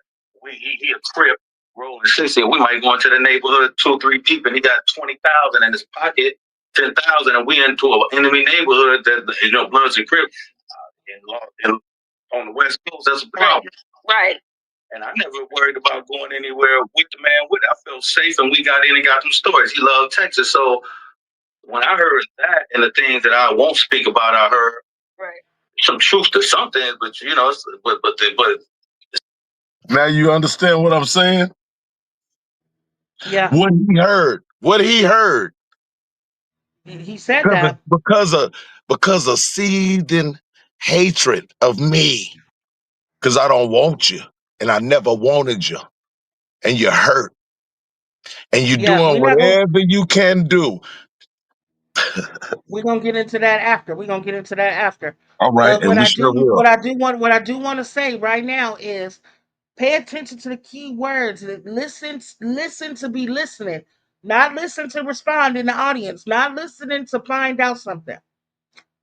he a crip rolling 60. We might go into the neighborhood 2 or 3 deep, and he got 20,000 in his pocket, 10,000, and we into an enemy neighborhood that Bloods and Crips on the West Coast. That's a problem. Right. And I never worried about going anywhere with the man with it. I felt safe, and we got in and got some stories. He loved Texas. So when I heard that and the things that I won't speak about, I heard some truth to something, but but Now you understand what I'm saying? Yeah. What he heard. He said that. Because of seething hatred of me. Because I don't want you. And I never wanted you. And you're hurt. And you're doing we're not going. whatever you can do We're gonna get into that after. All right, But and we sure will. what I do want to say right now is pay attention to the key words. Listen to be listening, not listen to respond in the audience, not listening to find out something.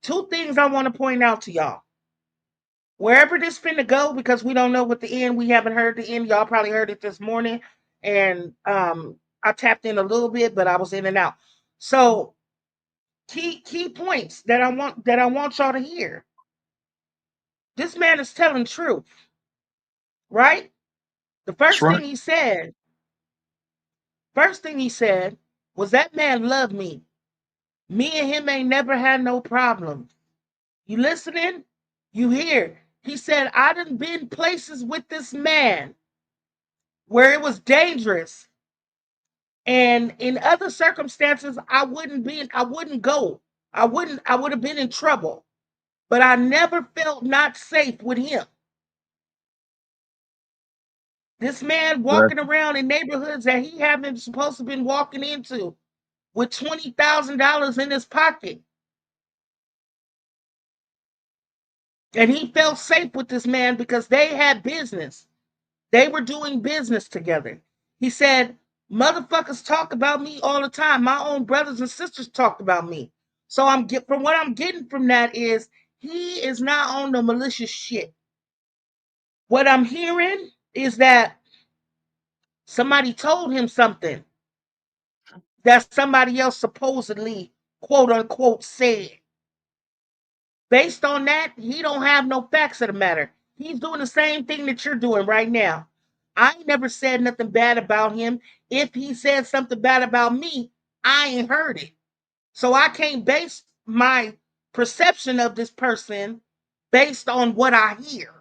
Two things I want to point out to y'all. Wherever this finna go, because we don't know what the end, we haven't heard the end. Y'all probably heard it this morning, and I tapped in a little bit, but I was in and out. So key points that I want y'all to hear. This man is telling truth, right? The That's right. first thing he said was that man loved me. Me and him ain't never had no problem. You listening? You hear? He said, I done been places with this man where it was dangerous. And in other circumstances, I wouldn't go. I would have been in trouble. But I never felt not safe with him. This man Right. walking around in neighborhoods that he haven't supposed to been walking into with $20,000 in his pocket. And he felt safe with this man because they had business. They were doing business together. He said, motherfuckers talk about me all the time. My own brothers and sisters talk about me. So from what I'm getting from that is he is not on the malicious shit. What I'm hearing is that somebody told him something that somebody else supposedly, quote unquote, said. Based on that, he don't have no facts of the matter. He's doing the same thing that you're doing right now. I ain't never said nothing bad about him. If he said something bad about me, I ain't heard it. So I can't base my perception of this person based on what I hear.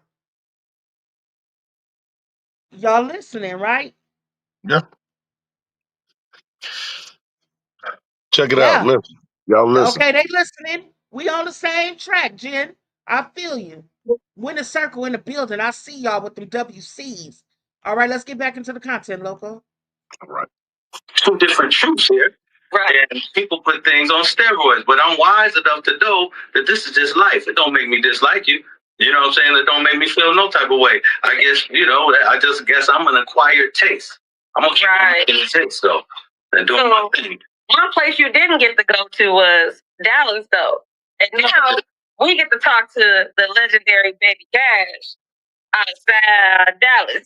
Y'all listening, right? Yeah. Check it out. Yeah. Listen. Y'all listen. Okay, they listening. We on the same track, Jen. I feel you. Win a circle in the building. I see y'all with them WCs. All right, let's get back into the content, Loco. All right. Two different truths here. Right. And people put things on steroids, but I'm wise enough to know that this is just life. It don't make me dislike you. You know what I'm saying? It don't make me feel no type of way. I guess, I just guess I'm an acquired taste. I'm going to keep on making taste, though, and doing my thing. One place you didn't get to go to was Dallas, though. And now we get to talk to the legendary Baby Cash out of Dallas.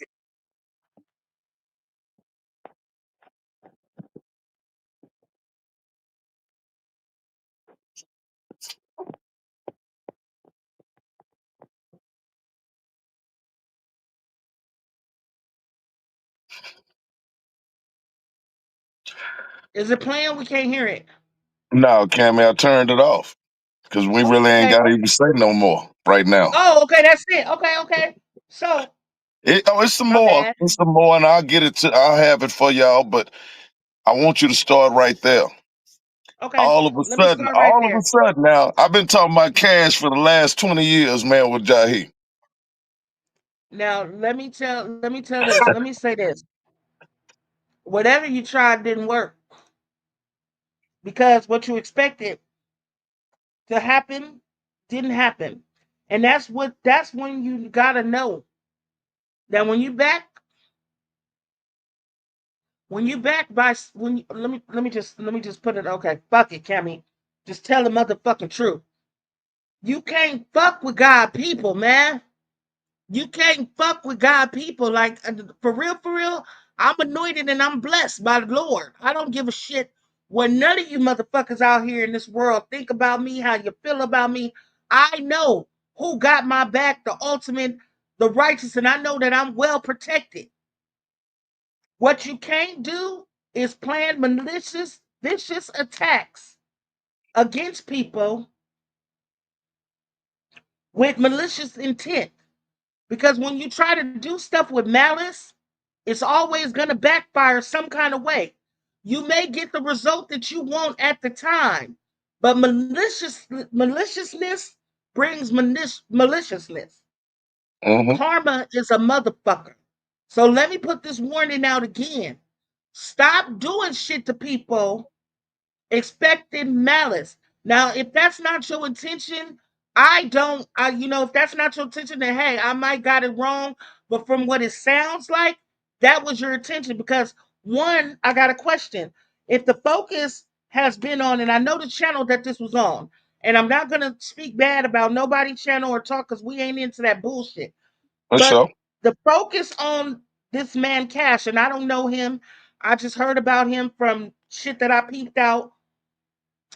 Is it playing? We can't hear it. No, Cammy, I turned it off because we Oh, really ain't okay. got to even say no more right now. Oh, okay, that's it. Okay. So, It's some my more. bad. It's some more, and I'll have it for y'all, but I want you to start right there. Okay, let me start right All of a there. sudden now, I've been talking about cash for the last 20 years, man, with Jahi. Now, let me tell this. Let me say this. Whatever you tried didn't work because what you expected to happen didn't happen. And that's when you got to know that when you back by let me just put it, okay, fuck it, Cammy. Just tell the motherfucking truth. You can't fuck with God people, man. You can't fuck with God people. Like, for real, I'm anointed and I'm blessed by the Lord. I don't give a shit what none of you motherfuckers out here in this world think about me, how you feel about me. I know who got my back, the ultimate, the righteous, and I know that I'm well protected. What you can't do is plan malicious, vicious attacks against people with malicious intent. Because when you try to do stuff with malice, it's always going to backfire some kind of way. You may get the result that you want at the time, but maliciousness brings maliciousness. Mm-hmm. Karma is a motherfucker. So let me put this warning out again. Stop doing shit to people expected malice. Now, if that's not your intention, if that's not your intention, then hey, I might got it wrong. But from what it sounds like, that was your intention. Because one, I got a question. If the focus has been on, and I know the channel that this was on, and I'm not gonna speak bad about nobody's channel or talk because we ain't into that bullshit. For But sure. the focus on this man Cash, and I don't know him. I just heard about him from shit that I peeped out.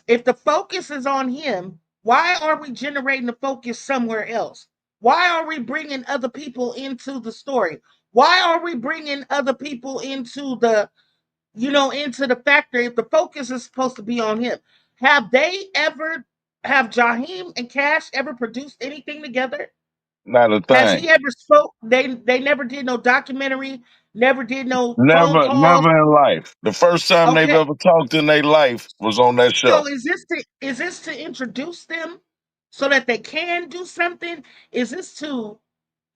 If the focus is on him, why are we generating the focus somewhere else? Why are we bringing other people into the story? Why are we bringing other people into into the factory if the focus is supposed to be on him? Have Jaheim and Cash ever produced anything together? Not a Has thing. he ever spoke? They never did no documentary, never did no phone Never, calls. never in life. The first time they've Okay. ever talked in their life was on that So show. is this to introduce them so that they can do something? Is this to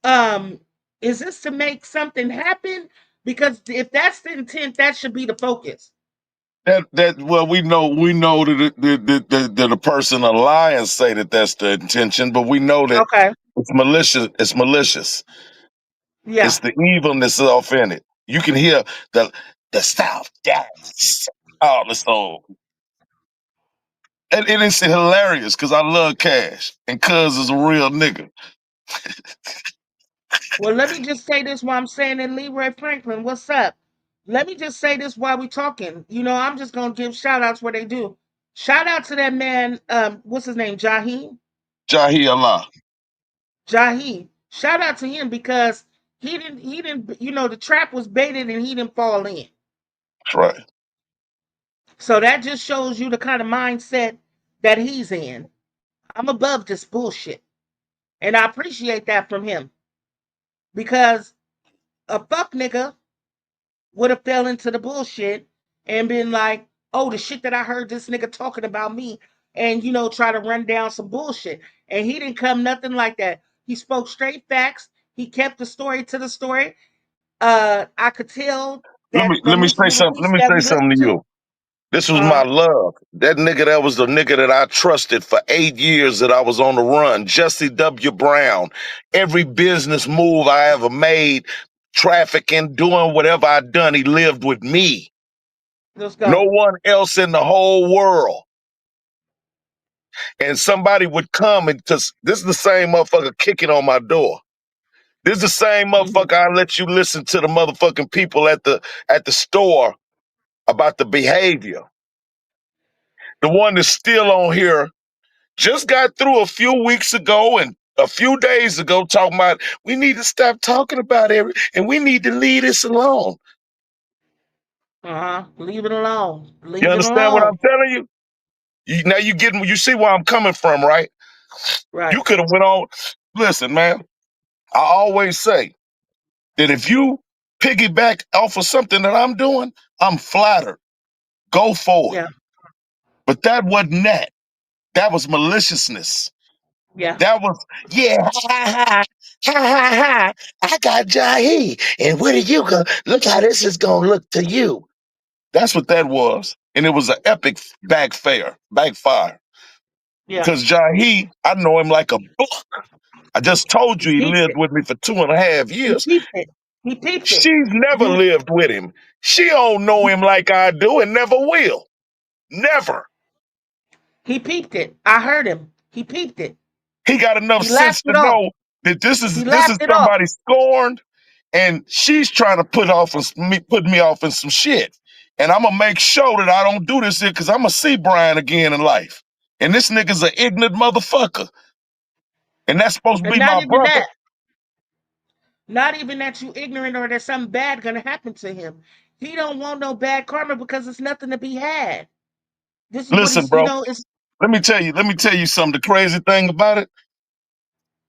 um is this to make something happen? Because if that's the intent, that should be the focus. Well, we know that the person lying say that that's the intention, but we know that Okay. it's malicious. It's malicious. Yeah. It's the evilness off in it. You can hear the South gas. Oh, the soul. And it's hilarious because I love Cash and Cuz is a real nigga. Well, let me just say this while I'm saying it, Leroy Franklin. What's up? Let me just say this while we talking. I'm just gonna give shout outs where they do. Shout out to that man, what's his name? Jaheim? Jahi Allah. Jaheim. Shout out to him because the trap was baited and he didn't fall in. That's right. So that just shows you the kind of mindset that he's in. I'm above this bullshit. And I appreciate that from him. Because a fuck nigga would have fell into the bullshit and been like, oh, the shit that I heard this nigga talking about me, and try to run down some bullshit. And he didn't come nothing like that. He spoke straight facts. He kept the story to the story. I could tell Let me that let from me this say little something. Let piece me that say we something listened to to. you. This was my love. That nigga, that was the nigga that I trusted for 8 years that I was on the run. Jesse W. Brown. Every business move I ever made, trafficking, doing whatever I done, he lived with me. Let's No go. one else in the whole world. And somebody would come and this is the same motherfucker kicking on my door. This is the same motherfucker I let you listen to the motherfucking people at the store about the behavior. The one that's still on here just got through a few weeks ago and a few days ago talking about we need to stop talking about it and we need to leave this alone. Leave it alone. You Leave it understand what alone. I'm telling you? Now you see where I'm coming from, right? You Right. could have went on. Listen, man, I always say that if you piggyback off of something that I'm doing, I'm flattered. Go for it. Yeah. But that wasn't that. That was maliciousness. Yeah. That was, yeah, ha ha ha, ha ha ha. I got Jahi. And what are you going to look how this is going to look to you? That's what that was. And it was an epic backfire. Yeah. Because Jahi, I know him like a book. I just told you He he peeped lived it. with me for 2.5 He years. peeped it. He peeped it. She's never You lived with him. She don't know him like I do and never will. Never. He peeped it. I heard him. He peeped it. He got enough He laughed sense to it off. know that this He is laughed it off. somebody scorned, and she's trying to put me off in some shit. And I'm gonna make sure that I don't do this here because I'm gonna see Brian again in life. And this nigga's an ignorant motherfucker, and that's supposed to And be not my even brother. that. Not even that you ignorant or there's something bad gonna happen to him. He don't want no bad karma because it's nothing to be had. This is what Listen, he's, bro. it's Let me tell you something. The crazy thing about it,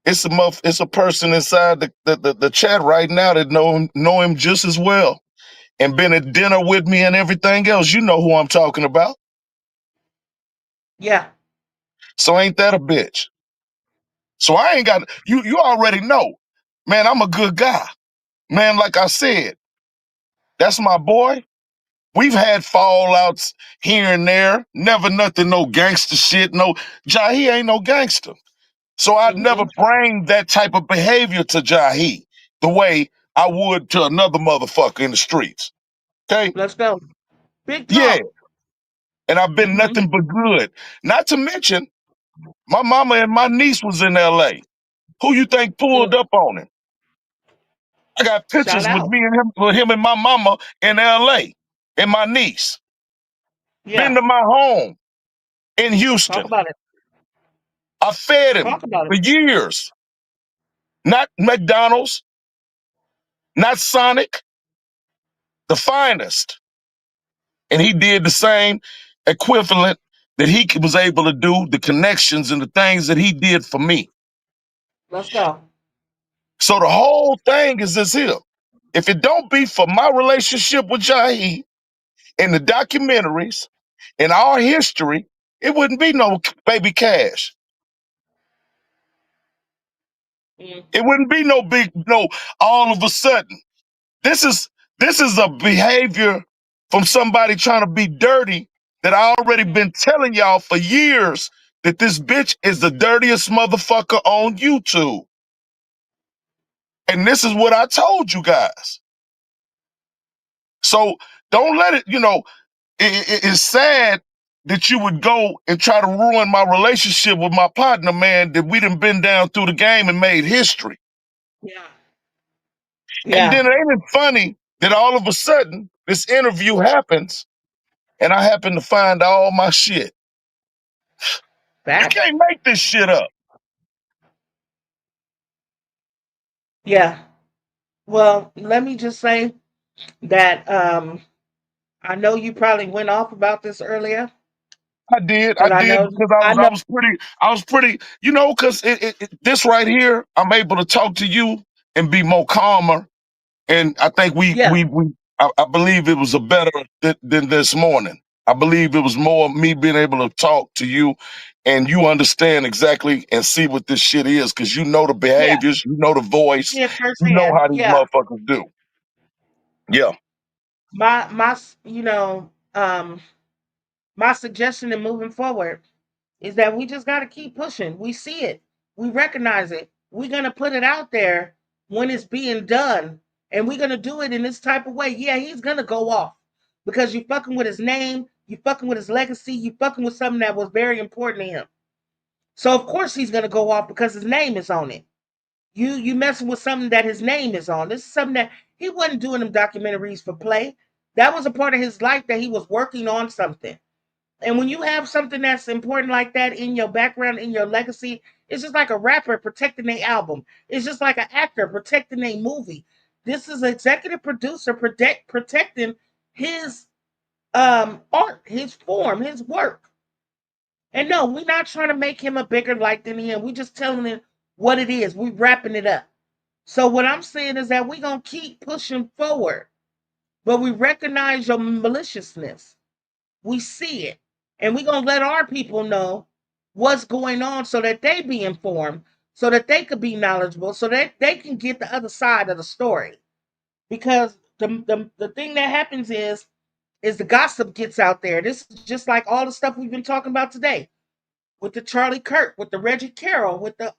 it's a person inside the chat right now that know him just as well and been at dinner with me and everything else. You know who I'm talking about. yeah. So ain't that a bitch? So I ain't got you already know. Man, I'm a good guy. Man, like I said, that's my boy. We've had fallouts here and there. Never nothing, no gangster shit. No, Jahi ain't no gangster. So I'd never bring that type of behavior to Jahi the way I would to another motherfucker in the streets. Okay? Let's go. Big Yeah. talk. And I've been nothing but good. Not to mention, my mama and my niece was in LA. Who you think pulled up on him? I got Shout pictures with out. me and him, with him and my mama in LA, and my niece. Been Yeah. to my home in Talk Houston. about it. I fed him Talk about for it. years. Not McDonald's, not Sonic, the finest. And he did the same equivalent that he was able to do, the connections and the things that he did for me. Let's go. So the whole thing is this here. If it don't be for my relationship with Jahi and the documentaries and our history, it wouldn't be no baby Cash. It wouldn't be no big, no, all of a sudden. This is a behavior from somebody trying to be dirty that I already been telling y'all for years that this bitch is the dirtiest motherfucker on YouTube. And this is what I told you guys. So don't let it, it's sad that you would go and try to ruin my relationship with my partner, man, that we done been down through the game and made history. Yeah. And then Yeah. ain't it funny that all of a sudden this interview happens and I happen to find all my shit. You Facts. can't make this shit up. Yeah. Well, let me just say that I know you probably went off about this earlier, I did but because I was pretty, because this right here, I'm able to talk to you and be more calmer. And I think I believe it was a better than this morning. I believe it was more me being able to talk to you and you understand exactly and see what this shit is because you know the yeah, behaviors, you know the voice, yeah, you know firsthand. how these Yeah. motherfuckers do. Yeah. My my suggestion in moving forward is that we just got to keep pushing. We see it. We recognize it. We're going to put it out there when it's being done. And we're going to do it in this type of way. Yeah, he's going to go off because you fucking with his name. You fucking with his legacy. You fucking with something that was very important to him. So, of course, he's going to go off because his name is on it. You messing with something that his name is on. This is something that he wasn't doing them documentaries for play. That was a part of his life that he was working on something. And when you have something that's important like that in your background, in your legacy, it's just like a rapper protecting their album. It's just like an actor protecting their movie. This is an executive producer protecting his art, his form, his work. And no, we're not trying to make him a bigger light than him. We just telling him what it is. We wrapping it up. So what I'm saying is that we're gonna keep pushing forward, but we recognize your maliciousness. We see it. And we're going to let our people know what's going on so that they be informed, so that they could be knowledgeable, so that they can get the other side of the story. Because the thing that happens is the gossip gets out there. This is just like all the stuff we've been talking about today with the Charlie Kirk, with the Reggie Carroll, with the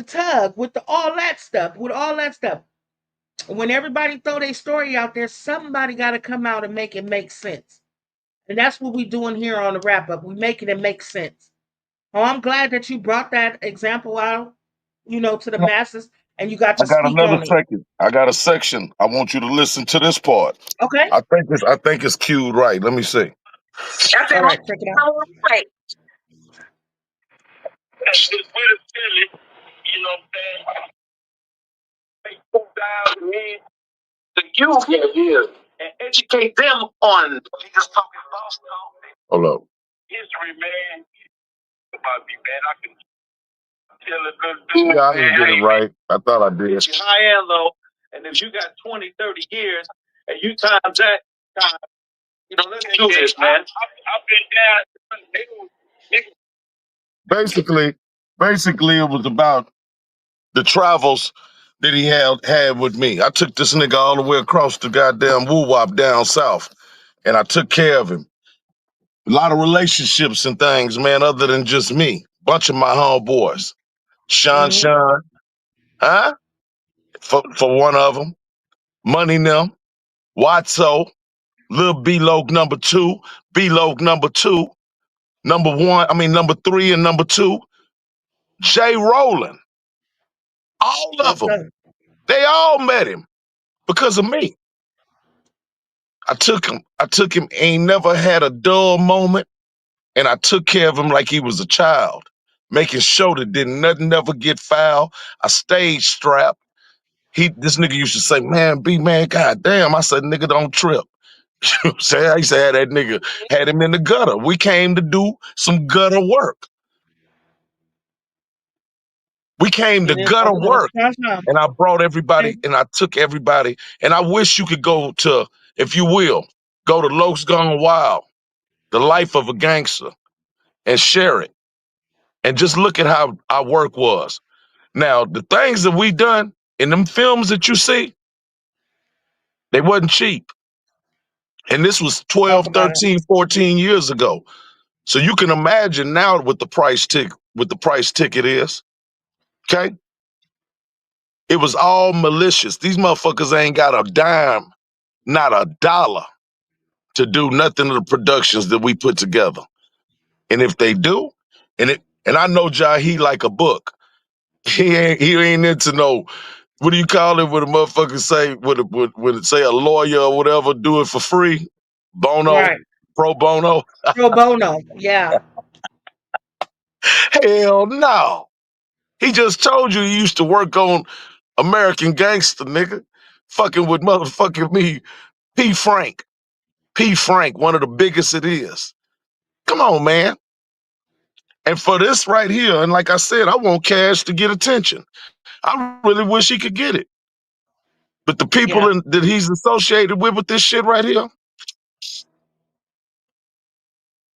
Tug, with the all that stuff, with all that stuff. When everybody throw their story out there, somebody got to come out and make it make sense. And that's what we're doing here on the wrap up. We're making it make sense. Oh, I'm glad that you brought that example out, to the masses and you got I to got speak another on it. second. I got a section. I want you to listen to this part. Okay. I think it's cued right. Let me see. All right, check it out. Right. You know what I'm saying? The youth here and educate them on niggas talking about Hold up. history, man. About me, man. I can tell a good dude. Yeah, I didn't get it right. I thought I did. High and low. And if you got 20, 30 years and you times that time, let's do this, man. I've been down. Basically, it was about the travels that he had with me. I took this nigga all the way across the goddamn woo-wop down south, and I took care of him. A lot of relationships and things, man, other than just me. Bunch of my homeboys. Sean, huh? For one of them. Money them. Watso. Lil B-Loke number 2. B-Loke number 2. Number 3 and number 2. Jay Rowland. All of them. They all met him because of me. I took him, ain't never had a dull moment, and I took care of him like he was a child, making sure that nothing never get foul. I stayed strapped. This nigga used to say, man, B-man, goddamn. I said, nigga, don't trip. You know what I'm saying? I used to have that nigga, had him in the gutter. We came to do some gutter work. We came to gutter work, and I brought everybody, and I took everybody, and I wish you could go to, if you will, go to Lokes Gone Wild, The Life of a Gangster, and share it, and just look at how our work was. Now, the things that we done in them films that you see, they wasn't cheap. And this was 12, 13, 14 years ago. So you can imagine now what the price ticket is. Okay? It was all malicious. These motherfuckers ain't got a dime, not a dollar, to do nothing of the productions that we put together. And if they do, and I know Jahi like a book. He ain't into no, what do you call it when a motherfucker say, when it say a lawyer or whatever, do it for free? Bono? Right. Pro bono? Pro bono, yeah. Hell no. He just told you he used to work on American Gangster, nigga. Fucking with motherfucking me, P. Frank. P. Frank, one of the biggest it is. Come on, man. And for this right here, and like I said, I want Cash to get attention. I really wish he could get it. But the people that he's associated with this shit right here,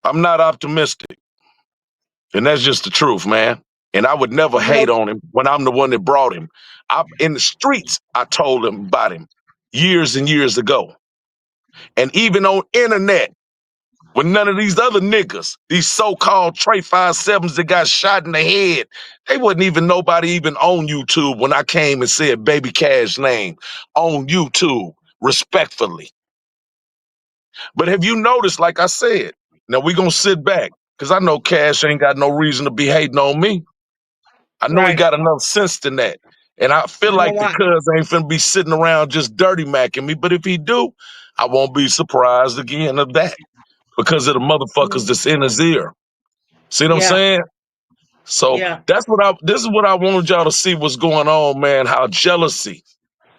I'm not optimistic. And that's just the truth, man. And I would never hate on him when I'm the one that brought him. In the streets, I told him about him years and years ago. And even on internet, when none of these other niggas, these so-called Trey 5-7s that got shot in the head, they wasn't even nobody even on YouTube when I came and said Baby Cash's name on YouTube, respectfully. But have you noticed, like I said, now we gonna sit back, because I know Cash ain't got no reason to be hating on me. I know he got enough sense than that. And I feel like the cuz ain't finna be sitting around just dirty macking me, but if he do, I won't be surprised again of that. Because of the motherfuckers that's in his ear. See what I'm saying? So this is what I wanted y'all to see what's going on, man. How jealousy,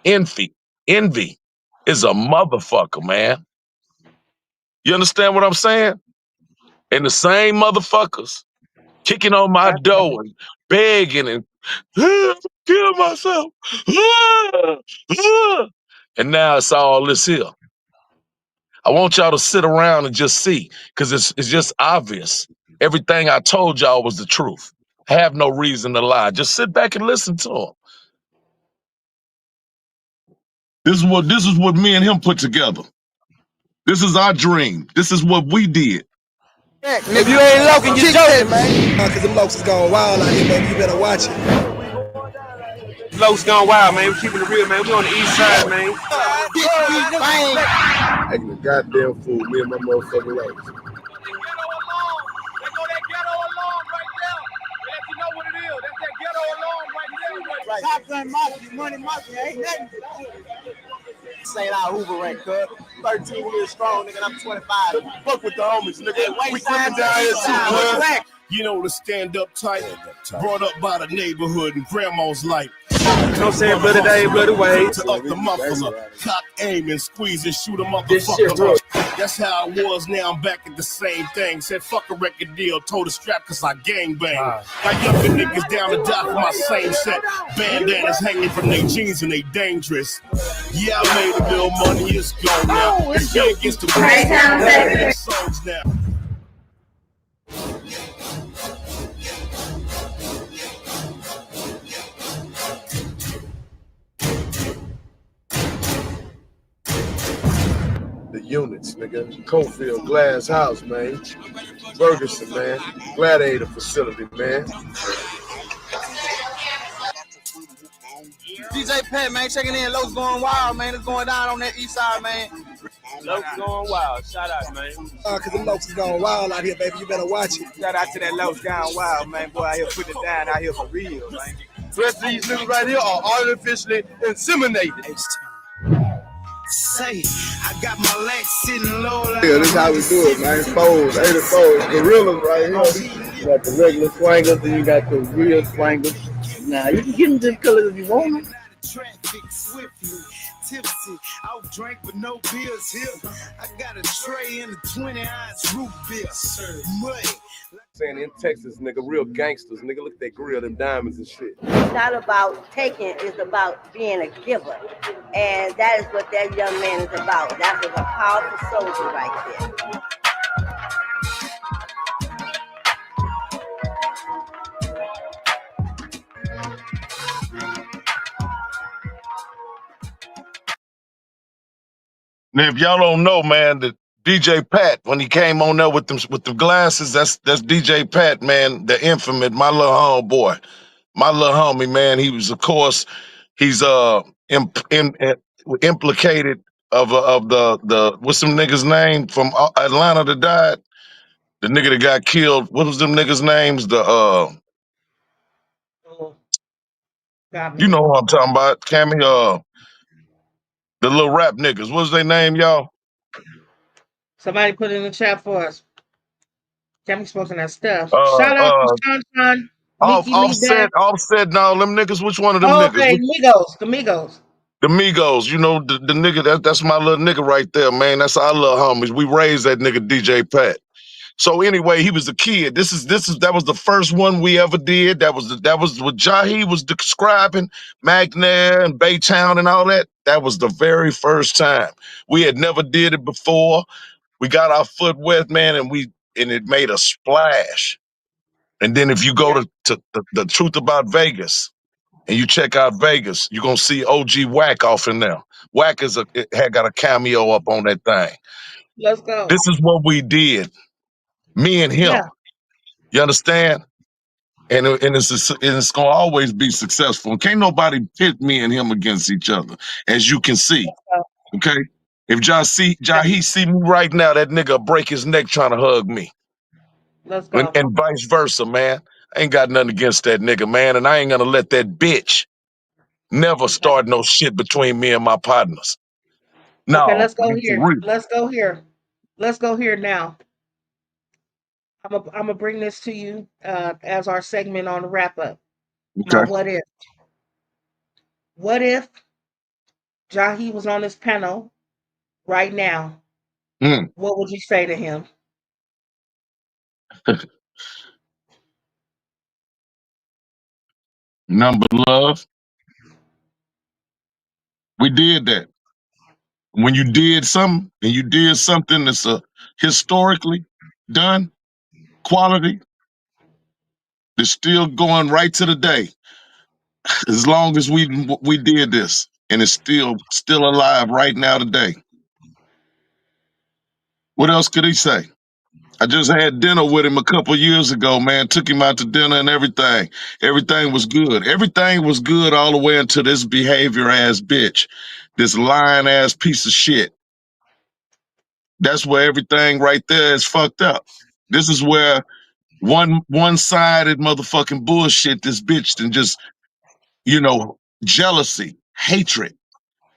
envy is a motherfucker, man. You understand what I'm saying? And the same motherfuckers kicking on my door and begging and kill myself. And now it's all this here. I want y'all to sit around and just see, because it's just obvious. Everything I told y'all was the truth. I have no reason to lie. Just sit back and listen to him. This is what me and him put together. This is our dream. This is what we did. If you ain't loking, you joking, man. Cause them Lokes is going wild out here, baby. You better watch it. Lokes gone wild, man. We keeping it real, man. We on the east side, man. Acting a goddamn fool, me and my motherfucking Lokes. Top gun mafia, money mafia, ain't nothing. St. Out Hoover rank, cuz. 13 years strong, nigga, and I'm 25. Fuck with the homies, nigga. We coming down here too, cuz. You know, the stand up type, brought up by the neighborhood and grandma's like, you know what I'm saying, bloody day, bloody way. To up the muffler, cock aim and squeeze and shoot a motherfucker. That's how I was, now I'm back at the same thing. Said fuck a record deal, told a strap cause I gangbang. Got younger niggas down to die for my same set. Bandanas hanging from their jeans and they dangerous. Yeah, I made a little money, it's gone now. It's big against the songs now. units, nigga. Cofield, Glass House, man. Ferguson, man. Gladiator facility, man. DJ Pat, man, checking in. Lowe's going wild, man. It's going down on that east side, man. Lowe's going wild. Shout out, man. Cause the Lowe's is going wild out here, baby. You better watch it. Shout out to that Lowe's going wild, man. Boy, out here putting it down out here for real, man. The rest of these niggas right here are artificially inseminated. Say, I got my legs sitting low. Like Yeah, this is how we do it, man. Foes, 84, gorillas right here. You got the regular swangers, then you got the real swangers. Nah, you can get them this color if you want them. Tipsy, out drank with no beers here. I got a tray and a 20-ounce root beer. Mud. Saying in Texas, nigga, real gangsters, nigga. Look at that grill, them diamonds and shit. It's not about taking, it's about being a giver. And that is what that young man is about. That was a powerful soldier right there. Now, if y'all don't know, man, that DJ Pat, when he came on there with the glasses, that's DJ Pat, man, the infamous, my little homeboy, my little homie, man. He was, of course, he's implicated of the what's some nigga's name from Atlanta that died, the nigga that got killed. What was them niggas' names? You know what I'm talking about, Cammy. The little rap niggas. What's their name, y'all? Somebody put it in the chat for us. Cammy's posting that stuff. Shout out to Sean, Offset, now them niggas. Which one of them niggas? Okay, Migos, the Migos. The Migos, you know, the nigga, that's my little nigga right there, man. That's our little homies. We raised that nigga DJ Pat. So anyway, he was a kid. That was the first one we ever did. That was what Jahi was describing, McNair and Baytown and all that. That was the very first time. We had never did it before. We got our foot wet, man, and it made a splash. And then if you go to the Truth About Vegas and you check out Vegas, you're gonna see OG Wack off in there. Wack had got a cameo up on that thing. Let's go. This is what we did. Me and him. Yeah. You understand? And it's gonna always be successful. And can't nobody pit me and him against each other, as you can see. Okay? If Jahi see me right now, that nigga break his neck trying to hug me. Let's go. And vice versa, man. I ain't got nothing against that nigga, man. And I ain't gonna let that bitch never start no shit between me and my partners. No. Okay, let's go here. Let's go here. Let's go here now. I'm gonna bring this to you as our segment on the wrap up. Okay. Now, what if Jahi was on this panel right now? What would you say to him? Number love. We did that. When you did something and you did something that's historically done, quality, that's still going right to the day. As long as we did this, and it's still alive right now today. What else could he say? I just had dinner with him a couple years ago, man. Took him out to dinner and everything. Everything was good. Everything was good all the way until this behavior ass bitch, this lying ass piece of shit. That's where everything right there is fucked up. This is where one-sided motherfucking bullshit this bitch and just, jealousy, hatred.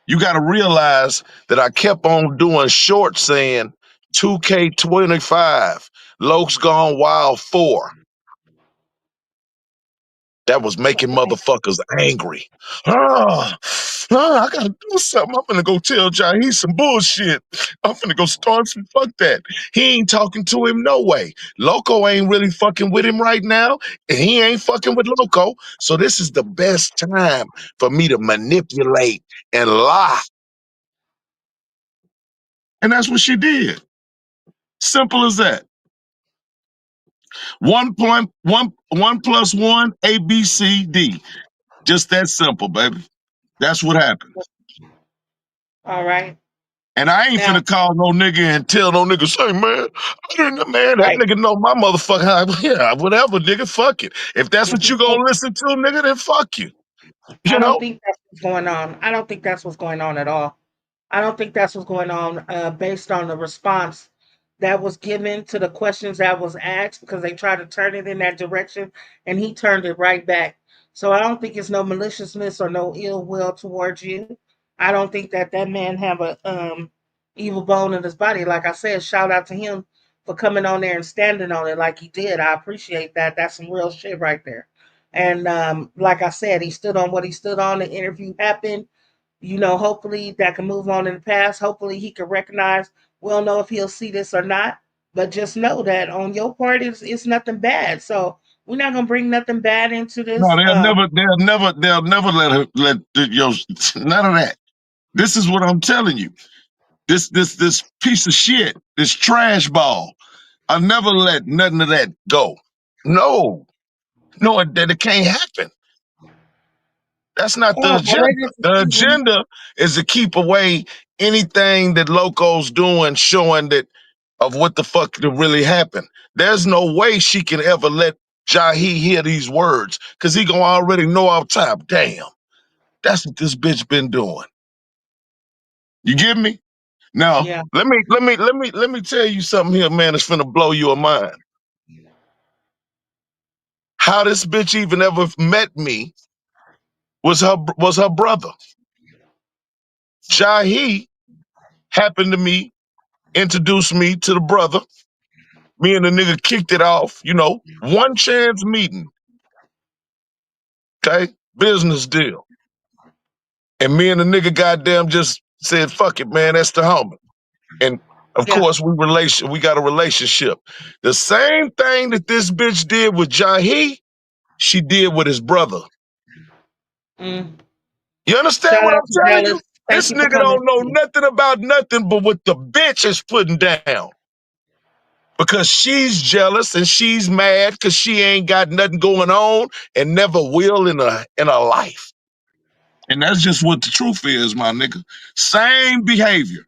You got to realize that I kept on doing shorts saying 2K25, Lokes Gone Wild 4. That was making motherfuckers angry. I gotta do something. I'm gonna go tell Jahi some bullshit. I'm gonna go start some fuck that. He ain't talking to him no way. Loco ain't really fucking with him right now, and he ain't fucking with Loco. So this is the best time for me to manipulate and lie. And that's what she did. Simple as that. 1 plus 1, A, B, C, D. Just that simple, baby. That's what happened. All right. And I ain't finna call no nigga and tell no nigga, say, man, I didn't, man, that nigga know my motherfucker. Yeah, whatever, nigga, fuck it. If that's what you gonna listen to, nigga, then fuck you. I You don't know? think that's what's going on. I don't think that's what's going on at all. I don't think that's what's going on based on the response that was given to the questions that was asked because they tried to turn it in that direction and he turned it right back. So I don't think it's no maliciousness or no ill will towards you. I don't think that that man have a evil bone in his body. Like I said, shout out to him for coming on there and standing on it like he did. I appreciate that. That's some real shit right there. And like I said, he stood on what he stood on. The interview happened. You know, hopefully that can move on in the past. Hopefully he can recognize. We don't know if he'll see this or not, but just know that on your part, it's nothing bad. So we're not gonna bring nothing bad into No, this. they'll never none of that. This is what I'm telling you. This piece of shit, this trash ball. I'll never let nothing of that go. No, it can't happen. That's not the Oh, well, agenda. they just The even agenda is to keep away anything that Loco's doing, showing that of what the fuck that really happened. There's no way she can ever let Jahi hear these words, because he gonna already know off top. Damn, that's what this bitch been doing. You get me? Now, yeah. let me tell you something here, man, that's finna blow your mind. How this bitch even ever met me was her brother. Jahi happened to me, introduced me to the brother. Me and the nigga kicked it off, one chance meeting. Okay? Business deal. And me and the nigga goddamn just said, fuck it, man, that's the homie. And of Yeah. course we got a relationship. The same thing that this bitch did with Jahi, she did with his brother. Mm. You understand Shout what out I'm to telling Dallas. you? Thank This you for nigga coming. don't know nothing about nothing but what the bitch is putting down. Because she's jealous and she's mad because she ain't got nothing going on and never will in her life. And that's just what the truth is, my nigga. Same behavior.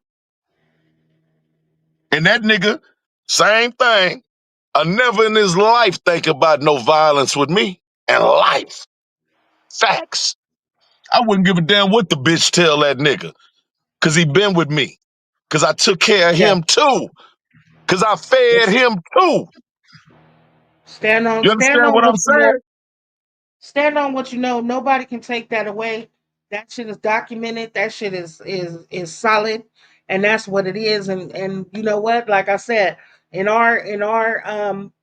And that nigga, same thing. I never in his life think about no violence with me. And life. Facts. I wouldn't give a damn what the bitch tell that nigga. Cause he been with me. Cause I took care of Yeah. him too. Cause I fed him too. Stand You understand on what what I'm you know. saying? Stand on what you know. Nobody can take that away. That shit is documented. That shit is solid, and that's what it is. And you know what? Like I said, in our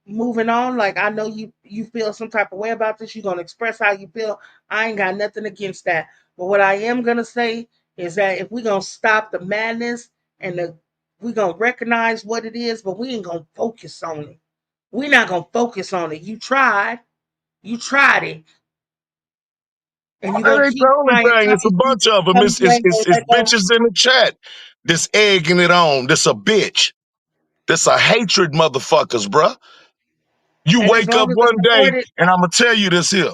moving on, like I know you feel some type of way about this. You're gonna express how you feel. I ain't got nothing against that. But what I am gonna say is that if we're gonna stop the madness and we're gonna recognize what it is, but we ain't gonna focus on it. We're not gonna focus on it. You tried it. And you're That gonna ain't the keep only trying. thing. It's a bunch of them. Tell me you ain't gonna It's let go. bitches in the chat. This egging it on. This a bitch. This a hatred motherfuckers, bruh. You And as wake up long as it's one day, supported, and I'm gonna tell you this here.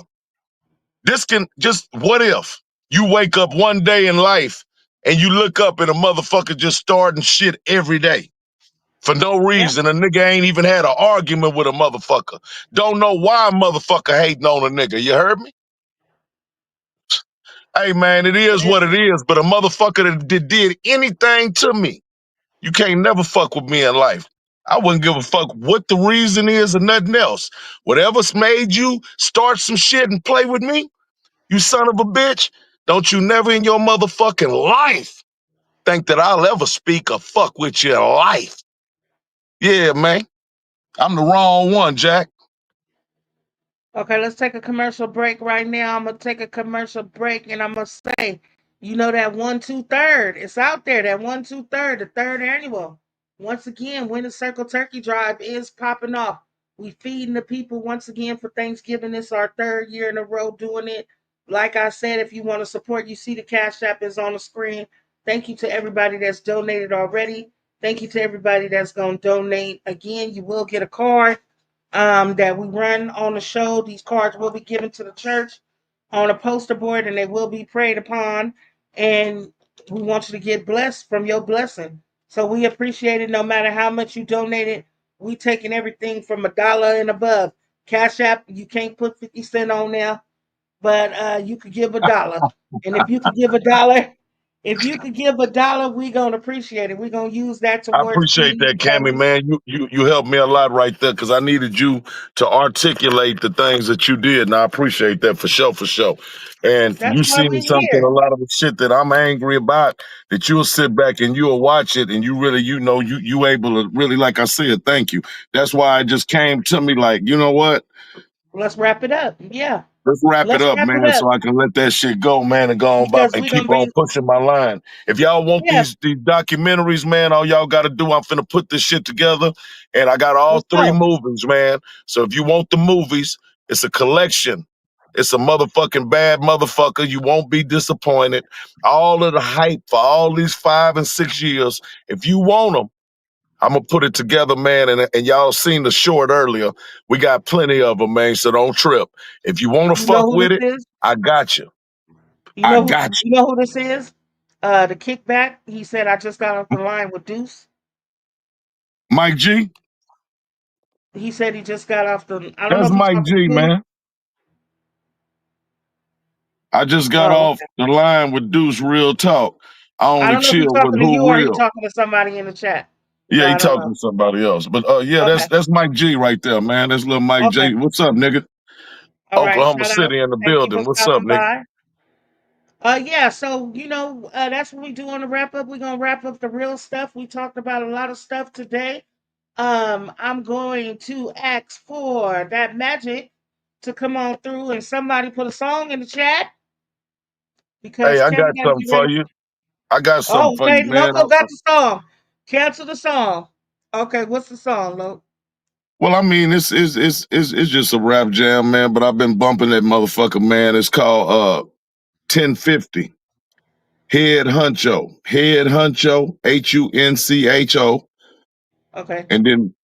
This can just, what if you wake up one day in life and you look up and a motherfucker just starting shit every day for no yeah, reason. A nigga ain't even had an argument with a motherfucker. Don't know why a motherfucker hating on a nigga. You heard me? Hey man, it is what it is, but a motherfucker that did anything to me, you can't never fuck with me in life. I wouldn't give a fuck what the reason is or nothing else. Whatever's made you start some shit and play with me, you son of a bitch, don't you never in your motherfucking life think that I'll ever speak or fuck with your life. Yeah, man. I'm the wrong one, Jack. okay, let's take a commercial break right now. I'm gonna take a commercial break and I'm gonna say, you know that 1 2 3rd, it's out there. That 1 2 3rd, the third annual. Once again, Winter Circle Turkey Drive is popping off. We feeding the people once again for Thanksgiving. It's our third year in a row doing it. Like I said, if you want to support, you see the Cash App is on the screen. Thank you to everybody that's donated already. Thank you to everybody that's gonna donate. Again, you will get a card that we run on the show. These cards will be given to the church on a poster board and they will be prayed upon. And we want you to get blessed from your blessing. So we appreciate it no matter how much you donated. We taking everything from $1 and above. Cash App, you can't put 50 cents on there, but you could give $1. And if you could give $1, we gonna appreciate it. We're gonna use that I towards appreciate feeding that, Cammy, families. man. You helped me a lot right there because I needed you to articulate the things that you did, and I appreciate that for sure, for sure. And That's you why seen we're something, here. a lot of the shit that I'm angry about, that you'll sit back and you'll watch it, and you really, you able to really, like I said, thank you. That's why it just came to me like, you know what? Let's wrap it up. Yeah. Let's wrap it Let's up, wrap it man, up so I can let that shit go, man, and go on about because and we're keep gonna on be pushing my line. If y'all want yeah, these documentaries, man, all y'all got to do, I'm finna put this shit together, and I got all let's 3 go. movies, man. So if you want the movies, it's a collection. It's a motherfucking bad motherfucker. You won't be disappointed. All of the hype for all these 5 and 6 years. If you want them, I'm gonna put it together, man, and y'all seen the short earlier. We got plenty of them, man, so don't trip. If you want to You know fuck who with this it, is? I got you. You I know who got you know who this is? The kickback. He said I just got off you. the line with Deuce. Mike G, He said he just got off the I don't know that's if he's Mike talking G, to me. man. I just got Oh, off okay. the line with Deuce Real Talk. I I only don't know if he's chill with talking to you Who or he Real. talking to somebody in the chat. So Yeah, he I don't talking know. to somebody else. But yeah, Okay. that's Mike G right there, man. That's little Mike Okay. J. What's up, nigga? All right. Oklahoma Shout out. City in the Thank you for building. What's up, stopping nigga? by. Yeah, so that's what we do on the wrap up. We're gonna wrap up the real stuff. We talked about a lot of stuff today. I'm going to ask for that magic to come on through and somebody put a song in the chat Hey, because I Kevin got got to something get for ready. you. I got something Oh, for you, okay. man. Loco got the song. Cancel the song. Okay, what's the song, Loco? Well, I mean, it's just a rap jam, man. But I've been bumping that motherfucker, man. It's called 1050. Head Huncho. Head Huncho. HUNCHO. Okay. And then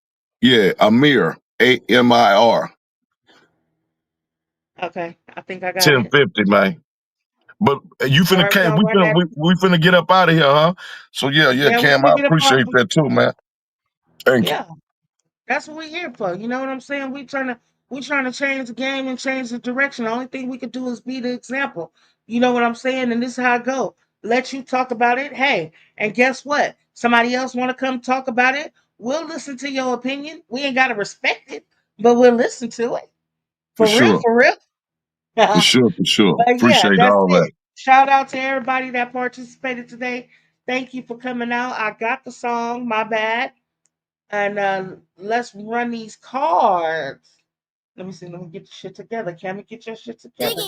Amir. AMIR. Okay. I think I got it. 1050, man. But you All finna right, we're Cam, gonna run that. we finna get up out of here, huh? So yeah, Yeah, we're Cam, gonna I get up off. appreciate that too, man. Thank you. Yeah. That's what we're here for. You know what I'm saying? We trying to change the game and change the direction. The only thing we could do is be the example. You know what I'm saying? And this is how I go. Let you talk about it. Hey, and guess what? Somebody else want to come talk about it? We'll listen to your opinion. We ain't gotta respect it, but we'll listen to it. For For real, sure. for real. For sure, for sure. But yeah, Appreciate that's all that. it. Shout out to everybody that participated today. Thank you for coming out. I got the song, my bad. And let's run these cards. Let me see. Let me get your shit together. Can we get your shit together?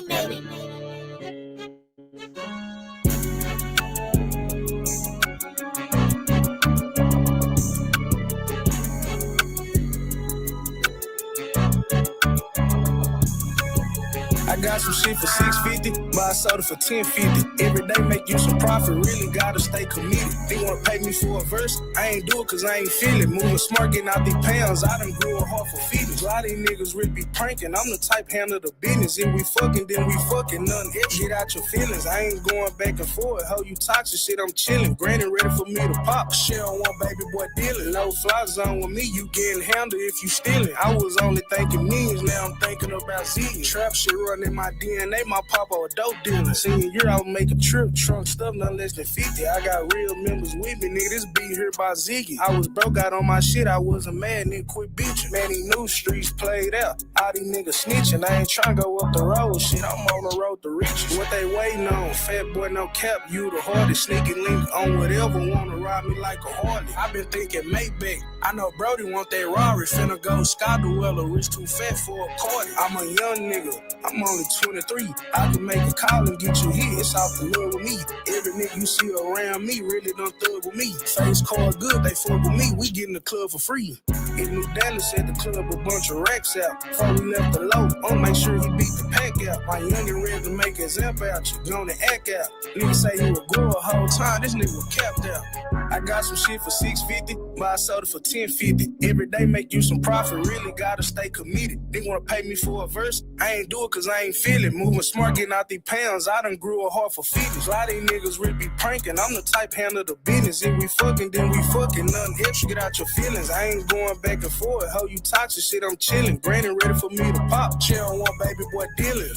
I got some shit for $6.50, buy a soda for $10.50. Every day make you some profit, really gotta stay committed. They wanna pay me for a verse, I ain't do it cause I ain't feel it. Moving smart, getting out these pounds, I done grew a heart for feelings. A lot of these niggas really be pranking, I'm the type handle the business. If we fucking, then we fucking, nothing else. Get out your feelings, I ain't going back and forth. How you toxic shit, I'm chilling. Granny ready for me to pop. Share on one baby boy dealing. No fly zone with me, you getting handled if you stealing. I was only thinking millions, now I'm thinking about Z's. Trap shit running my DNA, my papa a dope dealer. Senior year, I would make a trip, trunk stuff, nothing less than 50. I got real members with me, nigga, this beat here by Ziggy. I was broke out on my shit, I wasn't mad, nigga, quit bitching. Man, these new streets played out, all these niggas snitching. I ain't tryna go up the road, shit, I'm on the road to riches. What they waiting on, fat boy, no cap, you the hardest. Sneaking link on whatever, wanna ride me like a Harley. I been thinking Maybach, I know Brody want that Rari, finna go Sky Dweller, rich too fat for a party. I'm a young nigga, I'm only 23. I can make a call and get you hit. It's off the love with me. Every nigga you see around me really done thug with me. Face card good, they fuck with me. We get in the club for free. In New Dallas at the club, a bunch of racks out. Before we left the low, I'ma make sure he beat the pack out. My youngin' ready to make his amp out. You gonna act out. Nigga say he was grow a whole time. This nigga was capped out. I got some shit for $650, but I sold it for $10.50. Every day make you some profit, really gotta stay committed. They wanna pay me for a verse, I ain't do it cause I ain't feel it. Moving smart, getting out these pounds, I done grew a heart for fitness. A lot of these niggas really be pranking, I'm the type handle the business. If we fucking, then we fucking, nothing extra, get out your feelings. I ain't going back and forth, how you toxic shit, I'm chilling. Granny ready for me to pop, chill on one baby boy dealing.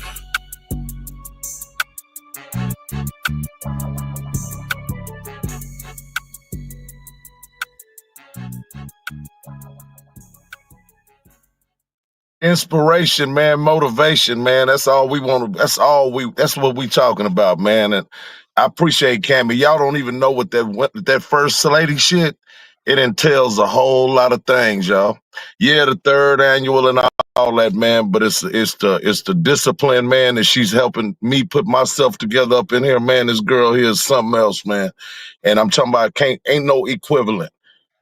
Inspiration, man, motivation, man. That's all we want to. That's what we talking about, man. And I appreciate Cammy. Y'all don't even know what that first lady shit. It entails a whole lot of things, y'all. Yeah, the third annual and all that, man. But it's the discipline, man, that she's helping me put myself together up in here, man. This girl here is something else, man. And I'm talking about ain't no equivalent.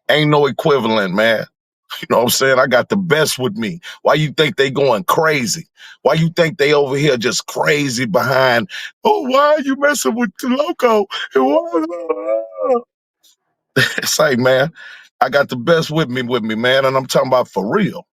Ain't no equivalent, man. You know what I'm saying? I got the best with me. Why you think they going crazy? Why you think they over here just crazy behind, oh, why are you messing with the loco? It's like, man, I got the best with me, man. And I'm talking about for real.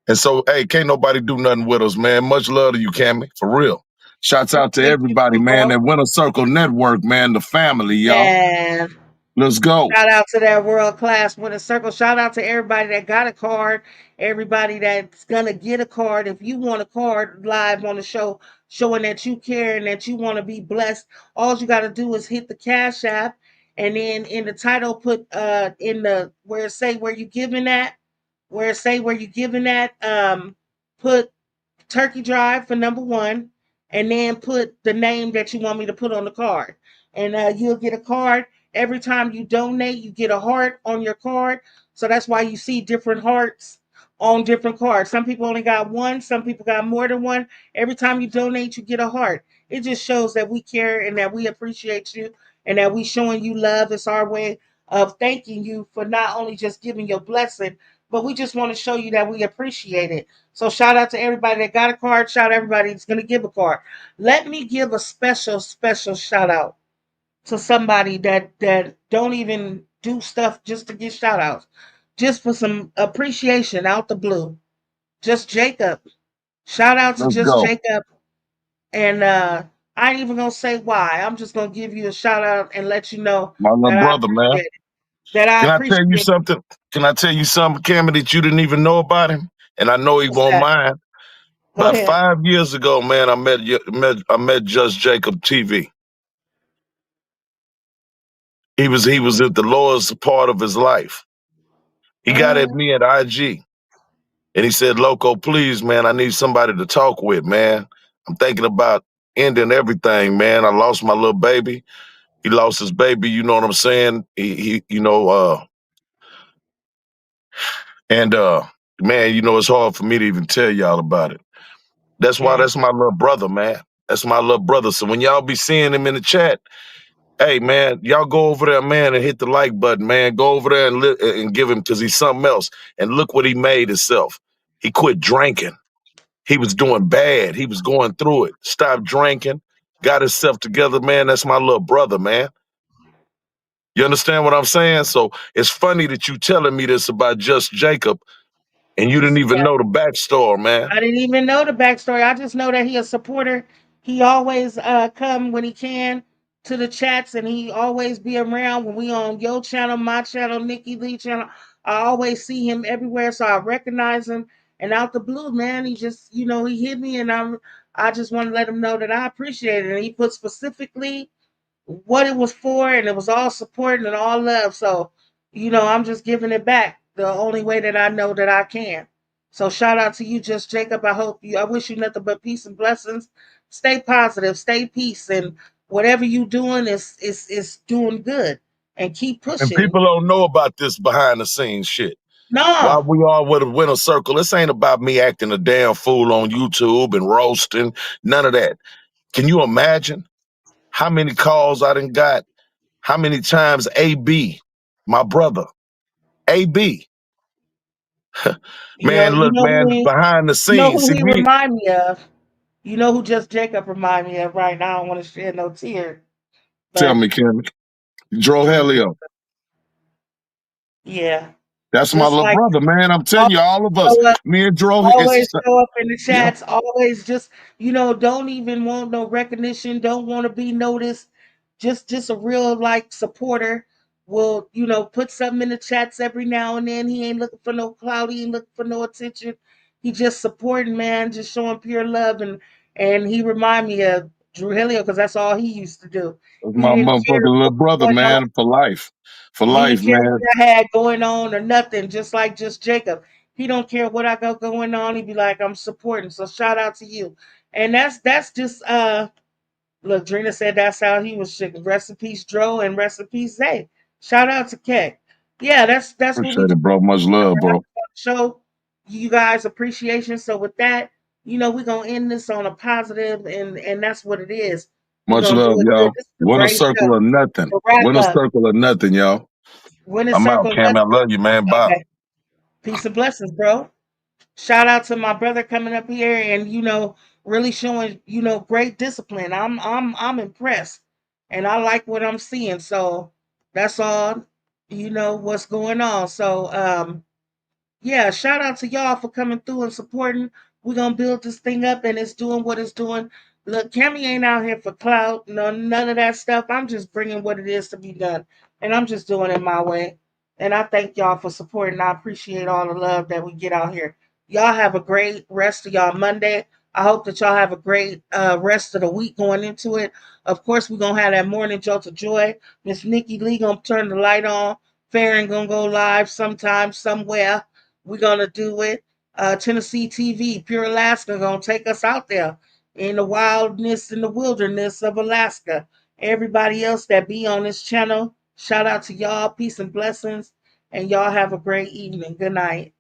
And so, hey, can't nobody do nothing with us, man. Much love to you, Cammy, for real. Shouts out to everybody, man. That Winter Circle Network, man, the family, y'all. And let's go. Shout out to that world class winner circle. Shout out to everybody that got a card, everybody that's gonna get a card. If you want a card live on the show, showing that you care and that you want to be blessed, all you got to do is hit the Cash App, and then in the title put in the where it say where you giving at, put Turkey Drive for number one, and then put the name that you want me to put on the card. And you'll get a card. Every time you donate, you get a heart on your card. So that's why you see different hearts on different cards. Some people only got one, some people got more than one. Every time you donate, you get a heart. It just shows that we care and that we appreciate you and that we showing you love. It's our way of thanking you for not only just giving your blessing, but we just want to show you that we appreciate it. So shout out to everybody that got a card. Shout out to everybody that's going to give a card. Let me give a special shout out to somebody that don't even do stuff just to get shout outs, just for some appreciation out the blue. Just Jacob. Shout out to Let's just go. Jacob. And I ain't even going to say why. I'm just going to give you a shout out and let you know My little that I brother, man. appreciate it. That I Can I tell you appreciate it. something? Can I tell you something, Cammy, that you didn't even know about him? And I know he What's won't that? mind. Go About ahead. 5 years ago, man, I met Just Jacob TV. He was at the lowest part of his life. He got at me at IG and he said, Loco, please, man, I need somebody to talk with, man. I'm thinking about ending everything, man. I lost my little baby. He lost his baby, you know what I'm saying? He and man, you know, it's hard for me to even tell y'all about it. That's why that's my little brother, man. That's my little brother. So when y'all be seeing him in the chat, hey, man, y'all go over there, man, and hit the like button, man. Go over there and give him, because he's something else. And look what he made himself. He quit drinking. He was doing bad. He was going through it. Stopped drinking. Got himself together, man. That's my little brother, man. You understand what I'm saying? So it's funny that you telling me this about Just Jacob, and you didn't even know the backstory, man. I didn't even know the backstory. I just know that he a supporter. He always come when he can to the chats, and he always be around when we on your channel, my channel, Nikki Lee channel. I always see him everywhere, so I recognize him. And out the blue, man, he just, he hit me, and I just want to let him know that I appreciate it. And he put specifically what it was for, and it was all support and all love. So, I'm just giving it back the only way that I know that I can. So shout out to you, Just Jacob. I wish you nothing but peace and blessings. Stay positive, stay peace, and whatever you doing is doing good. And keep And pushing. people don't know about this behind the scenes shit. No. While we are with a winner circle, this ain't about me acting a damn fool on YouTube and roasting. None of that. Can you imagine how many calls I done got? How many times AB, my brother, AB. Man, look, man, behind the you know scenes. who See he me. remind me of? You know who Just Jacob remind me of right now? I don't want to shed no tear. Tell But me, Kim. Dro Helio. Yeah. That's my Just little like brother, man. I'm telling you, all of us, show up, me and Dro, always it's show up in the yeah. chats, always just, don't even want no recognition, don't want to be noticed. Just a real like supporter will, put something in the chats every now and then. He ain't looking for no clout, he ain't looking for no attention. He just supporting, man, just showing pure love, and he remind me of Drew Helio because that's all he used to do. That's He my didn't motherfucking care little what was brother, going on. man, for life. For He life, didn't care what man. I had going on or nothing, just like just Jacob. He don't care what I got going on. He'd be like, I'm supporting. So shout out to you. And that's just look, Drina said that's how he was shaking. Rest in peace, Dro, and rest in peace, Zay. Shout out to Keck. Yeah, that's what we Appreciate do. it, bro. Much love, bro. Show you guys appreciation. So with that, we're gonna end this on a positive, and that's what it is. We're Much gonna do love, it good. y'all. This is a Winner great show. circle or nothing. To wrap Winner up, circle or nothing, y'all. winning I'm out, circle. Cam. I love you, man. Bye. Okay. Peace and blessings, bro. Shout out to my brother coming up here and really showing great discipline. I'm impressed, and I like what I'm seeing. So that's all what's going on. So yeah, shout out to y'all for coming through and supporting. We're gonna build this thing up, and it's doing what it's doing. Look, Cammy ain't out here for clout, no, none of that stuff. I'm just bringing what it is to be done, and I'm just doing it my way. And I thank y'all for supporting. I appreciate all the love that we get out here. Y'all have a great rest of y'all Monday. I hope that y'all have a great rest of the week going into it. Of course, we're gonna have that morning jolt of joy. Miss Nikki Lee gonna turn the light on. Farron gonna go live sometime, somewhere. We're gonna do it. Tennessee TV, Pure Alaska, gonna take us out there in the wildness and the wilderness of Alaska. Everybody else that be on this channel, shout out to y'all. Peace and blessings. And y'all have a great evening. Good night.